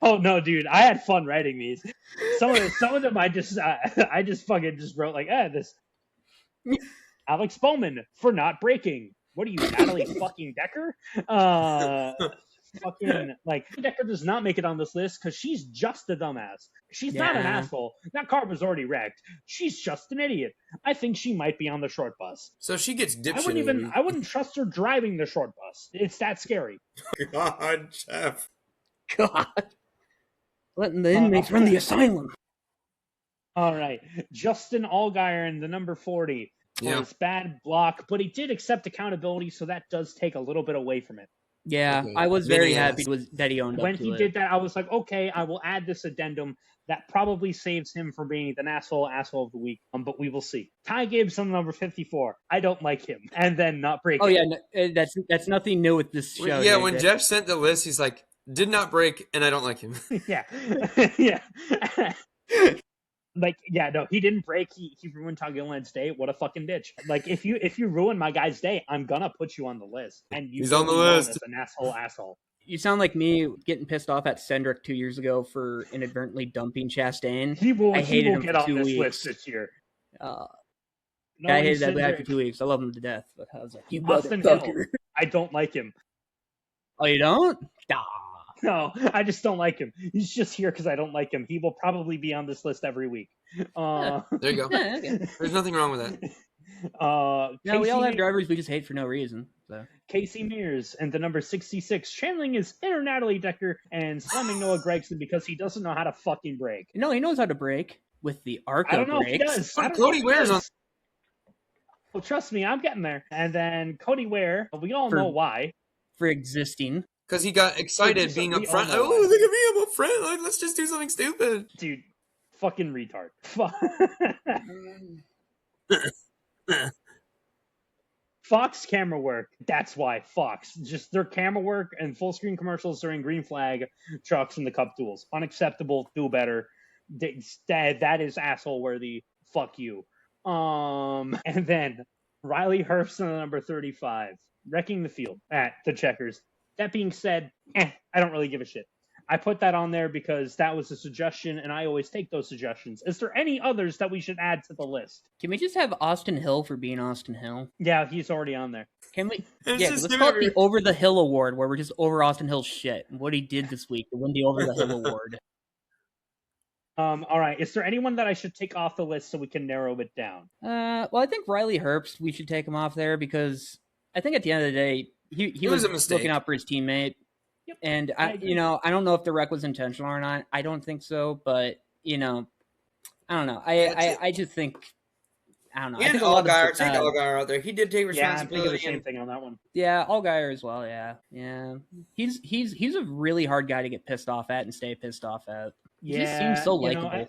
Oh no, dude! I had fun writing these. Some of them I just fucking wrote like, this. Alex Bowman for not breaking. What are you, Natalie fucking Decker? Fucking like Decker does not make it on this list because she's just a dumbass. She's not an Yeah. asshole. That car was already wrecked. She's just an idiot. I think she might be on the short bus. So she gets I wouldn't trust her driving the short bus. It's that scary. God, Jeff. God. Letting the inmates run the asylum. All right. Justin Allgaier, the number 40. Yeah. His bad block, but he did accept accountability, so that does take a little bit away from it. Yeah, Okay. I was Mini very ass. happy that he owned When up to he it. did that, I was like, okay, I will add this addendum. That probably saves him from being the asshole of the week, but we will see. Ty Gibbs on number 54. I don't like him. And then not break Oh it. yeah, that's nothing new with this show. Yeah, when Jeff sent the list, he's like, did not break, and I don't like him. Yeah. Yeah. Like, yeah, no, he didn't break. He ruined Todd Gilliland's day. What a fucking bitch. Like, if you ruin my guy's day, I'm gonna put you on the list. And He's on the list. As an asshole. You sound like me getting pissed off at Cendric 2 years ago for inadvertently dumping Chastain. He will I hated him get for on 2 this weeks. list this year. I No, hated that guy for 2 weeks. I love him to death. But I was like, you Austin Hill. motherfucker. I don't like him. Oh, you don't? Nah. No, I just don't like him. He's just here because I don't like him. He will probably be on this list every week. There you go. Yeah, okay. There's nothing wrong with that. No, we all have drivers we just hate for no reason. So Casey Mears and the number 66, channeling his inner Natalie Decker and slamming Noah Gregson because he doesn't know how to fucking brake. no, he knows how to brake with the Arca I don't know if he brakes. does. I don't know Cody if he Ware's does. Well, trust me, I'm getting there. And then Cody Ware, we all know why. For existing. Because he got excited being up front. Oh, look at me, I'm up front. Like, let's just do something stupid. Dude, fucking retard. Fox camera work. That's why Fox. Just their camera work and full screen commercials during green flag trucks and the cup duels. Unacceptable. Do better. That is asshole worthy. Fuck you. And then Riley Herbst on the number 35, wrecking the field at the Checkers. That being said, I don't really give a shit. I put that on there because that was a suggestion, and I always take those suggestions. Is there any others that we should add to the list? Can we just have Austin Hill for being Austin Hill? Yeah, he's already on there. Can we? It's Yeah, just let's give call it it- the Over the Hill Award, where we're just over Austin Hill's shit and what he did this week to win the Over the Hill Award. All right. Is there anyone that I should take off the list so we can narrow it down? Well, I think Riley Herbst, we should take him off there because I think at the end of the day, he was was a mistake. looking out for his teammate. Yep, And I I agree. I don't know if the wreck was intentional or not. I don't think so, but I don't know. I just think I don't know. I And think a lot Allgaier, of take Allgaier out there. He did take Yeah, I'm thinking the responsibility. same thing on that one. yeah, Allgaier as well. Yeah. He's a really hard guy to get pissed off at and stay pissed off at. He just seems so you know, likable.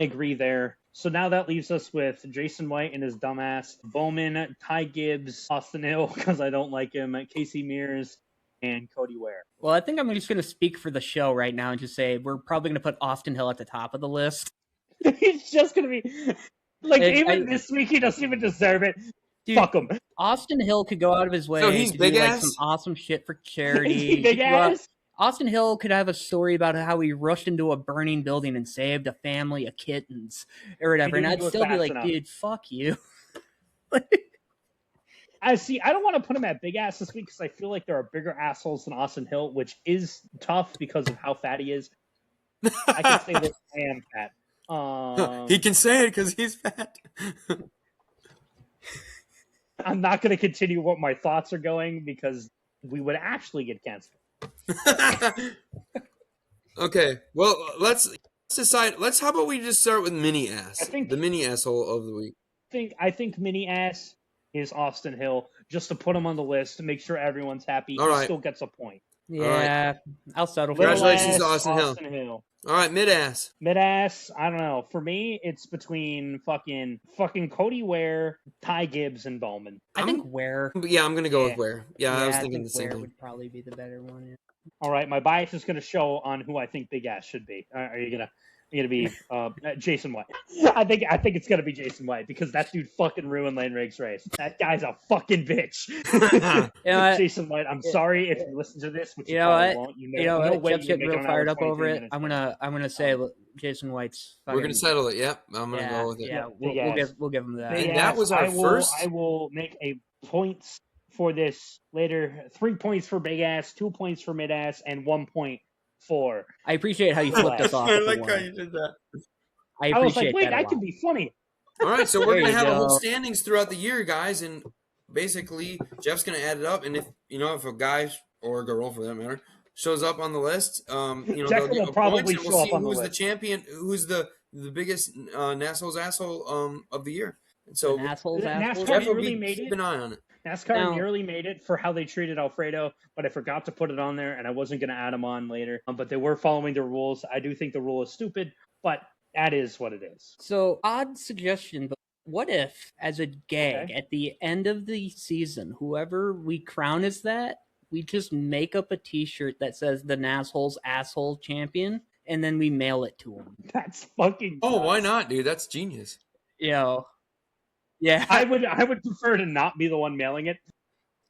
I agree there. So now that leaves us with Jason White and his dumbass, Bowman, Ty Gibbs, Austin Hill, because I don't like him, Casey Mears, and Cody Ware. Well, I think I'm just going to speak for the show right now and just say we're probably going to put Austin Hill at the top of the list. He's just going to be... Like, this week, he doesn't even deserve it. Dude, Fuck him. Austin Hill could go out of his way So he's to big do ass? some awesome shit for charity. Is he big He could go out- ass? Austin Hill could have a story about how he rushed into a burning building and saved a family of kittens or whatever, and didn't I'd do it still be fast like, enough. dude, fuck you. I see. I don't want to put him at big ass this week because I feel like there are bigger assholes than Austin Hill, which is tough because of how fat he is. I can say that I am fat. He can say it because he's fat. I'm not going to continue what my thoughts are going because we would actually get canceled. Okay, well, let's decide. How about we just start with mini ass? I think- the mini asshole of the week. I think mini ass is Austin Hill just to put him on the list to make sure everyone's happy. All He right. still gets a point. Yeah, I'll settle for Little Congratulations ass, to Austin Hill. All right, mid ass. Mid ass, I don't know. For me, it's between fucking Cody Ware, Ty Gibbs, and Bowman. I think Ware. Yeah, I'm gonna go Yeah. with Ware. Yeah, I was thinking think the same Ware thing. would probably be the better one. Yeah. All right, my bias is going to show on who I think Big Ass should be. Are you gonna be Jason White? I think it's gonna be Jason White because that dude fucking ruined Lane Riggs' race. That guy's a fucking bitch. You know what? Jason White, I'm sorry if you listen to this, which You you know probably what? won't. You know no what? way Jeff's you're getting making real an hour fired up 23 over it. minutes. I'm gonna say Jason White's. We're gonna settle it. Yep, I'm gonna Yeah, go with it. yeah. Big ass. We'll give him that. Hey, Big that ass, was our first- I will make a points for this later. 3 points for big ass, 2 points for mid ass, and 1 point for. I appreciate how you flipped us off. I at the like how one. you did that. I was like, appreciate wait, that a I lot. can be funny. All right, so we're There gonna you have a whole go. standings throughout the year, guys, and basically Jeff's gonna add it up, and if a guy or a girl, for that matter, shows up on the list, they'll Jeffrey get will probably points, and we'll show see up on the who's the list. champion, who's the biggest NASholes asshole of the year. And So so assholes. NASCAR Jeff will nearly be made keep it. an eye on it. NASCAR nearly made it for how they treated Alfredo, but I forgot to put it on there, and I wasn't going to add him on later. But they were following the rules. I do think the rule is stupid, but that is what it is. So, odd suggestion, but what if, as a gag, at the end of the season, whoever we crown as that, we just make up a T-shirt that says the NASholes Asshole Champion, and then we mail it to him? That's fucking Oh, why nuts. not, dude? That's genius. Yeah. I would prefer to not be the one mailing it.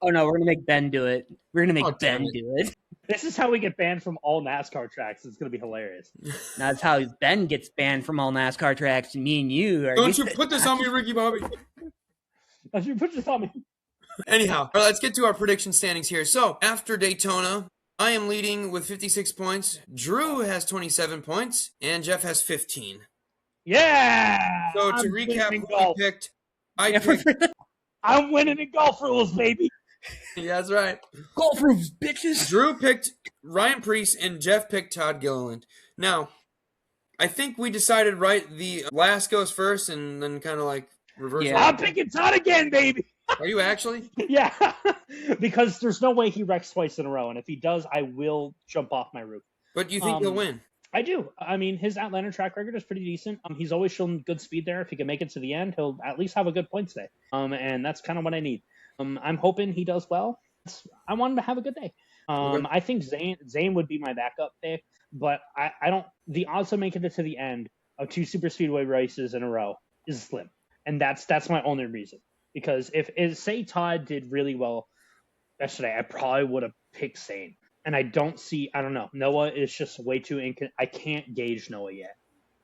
Oh no, we're gonna make Ben do it. We're gonna make damn Ben it. do it. This is how we get banned from all NASCAR tracks. It's going to be hilarious. That's how Ben gets banned from all NASCAR tracks. And me and you are. Don't you put this on me, Ricky Bobby. If you put this on me. Anyhow, all right, let's get to our prediction standings here. So, after Daytona, I am leading with 56 points. Drew has 27 points, and Jeff has 15. Yeah! So, to I'm recap winning who golf. we picked, I picked... I'm winning in golf rules, baby. Yeah, that's right. Golf rules, bitches. Drew picked Ryan Preece, and Jeff picked Todd Gilliland. Now, I think we decided right, the last goes first, and then kind of like reverse. Yeah. I'm picking Todd again, baby. Are you actually? Yeah, because there's no way he wrecks twice in a row, and if he does, I will jump off my roof. But you think he'll win? I do. I mean, his Atlanta track record is pretty decent. He's always shown good speed there. If he can make it to the end, he'll at least have a good points day. And that's kind of what I need. I'm hoping he does well. I want him to have a good day. Okay. I think Zane would be my backup pick, but I don't. The odds of making it to the end of 2 super speedway races in a row is slim, and that's my only reason. Because if say Todd did really well yesterday, I probably would have picked Zane. And I don't know. Noah is just way too I can't gauge Noah yet.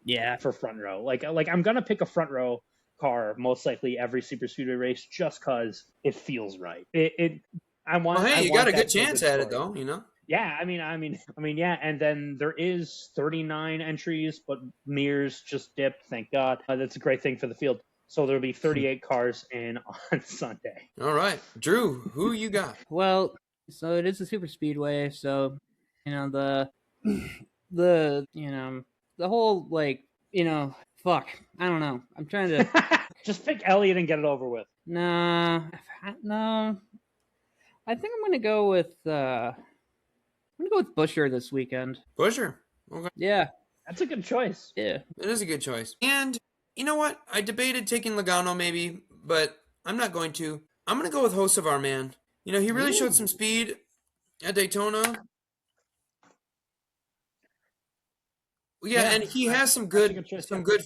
Yeah. For front row. Like I'm gonna pick a front row car most likely every super speedway race just because it feels right. I want. Well, hey, I you want got a that good to be chance good at it, story. though. You know. Yeah, I mean, yeah. And then there is 39 entries, but Mears just dipped. Thank God. That's a great thing for the field. So there'll be 38 cars in on Sunday. All right, Drew, who you got? Well, so it is a super speedway, so the whole fuck. I don't know. I'm trying to just pick Elliott and get it over with. No. I think I'm gonna go with Busher this weekend. Busher. Okay. Yeah. That's a good choice. Yeah. It is a good choice. And you know what? I debated taking Logano maybe, but I'm not going to. I'm going to go with Hocevar, man. He really showed some speed at Daytona. Yeah, and he has some good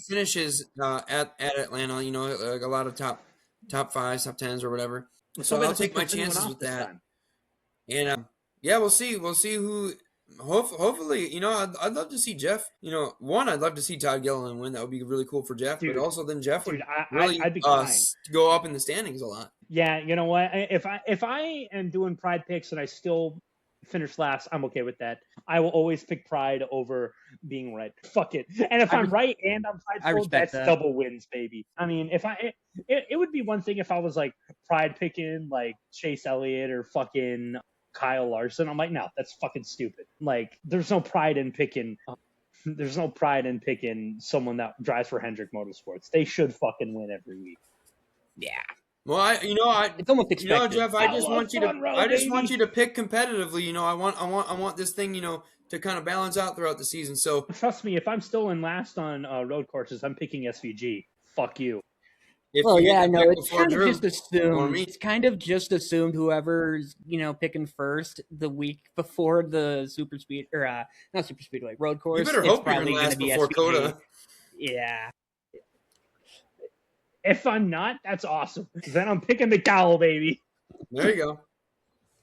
finishes at Atlanta. Like a lot of top 5s, top 10s, or whatever. So I'll take my chances with that. And yeah, we'll see. We'll see who. Hopefully, I'd love to see Jeff. One, I'd love to see Todd Gilliland win. That would be really cool for Jeff. Dude, but also, then Jeff would really I'd be go up in the standings a lot. Yeah, you know what? If I am doing Pride picks and I still finish last, I'm okay with that. I will always pick Pride over being right. Fuck it. And if I'm right and I'm prideful, that's double wins, baby. I mean, it would be one thing if I was like Pride picking like Chase Elliott or fucking Kyle Larson. I'm like, no, that's fucking stupid. Like, there's no pride in picking. There's no pride in picking someone that drives for Hendrick Motorsports. They should fucking win every week. Yeah. Well, it's almost expected. Jeff, I just want you to pick competitively. I want this thing, to kind of balance out throughout the season. So trust me, if I'm still in last on road courses, I'm picking SVG. Fuck you. It's kind of just assumed. It's kind of just assumed whoever's picking first the week before the super speed or not super speedway road course. You better hope you're going to last before Coda. Yeah. If I'm not, that's awesome. Then I'm picking the cowl, baby. There you go.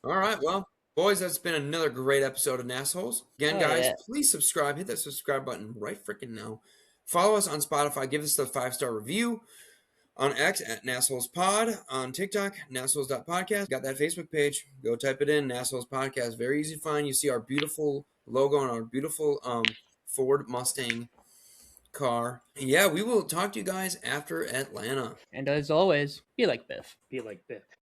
All right, well, boys, that's been another great episode of NASHoles. Again, guys, please subscribe. Hit that subscribe button right freaking now. Follow us on Spotify. Give us the 5-star review. On X at NASHoles Pod. On TikTok, NASHoles.podcast. Got that Facebook page. Go type it in, NASHoles Podcast. Very easy to find. You see our beautiful logo on our beautiful Ford Mustang car. Yeah, we will talk to you guys after Atlanta. And as always, be like Biff. Be like Biff.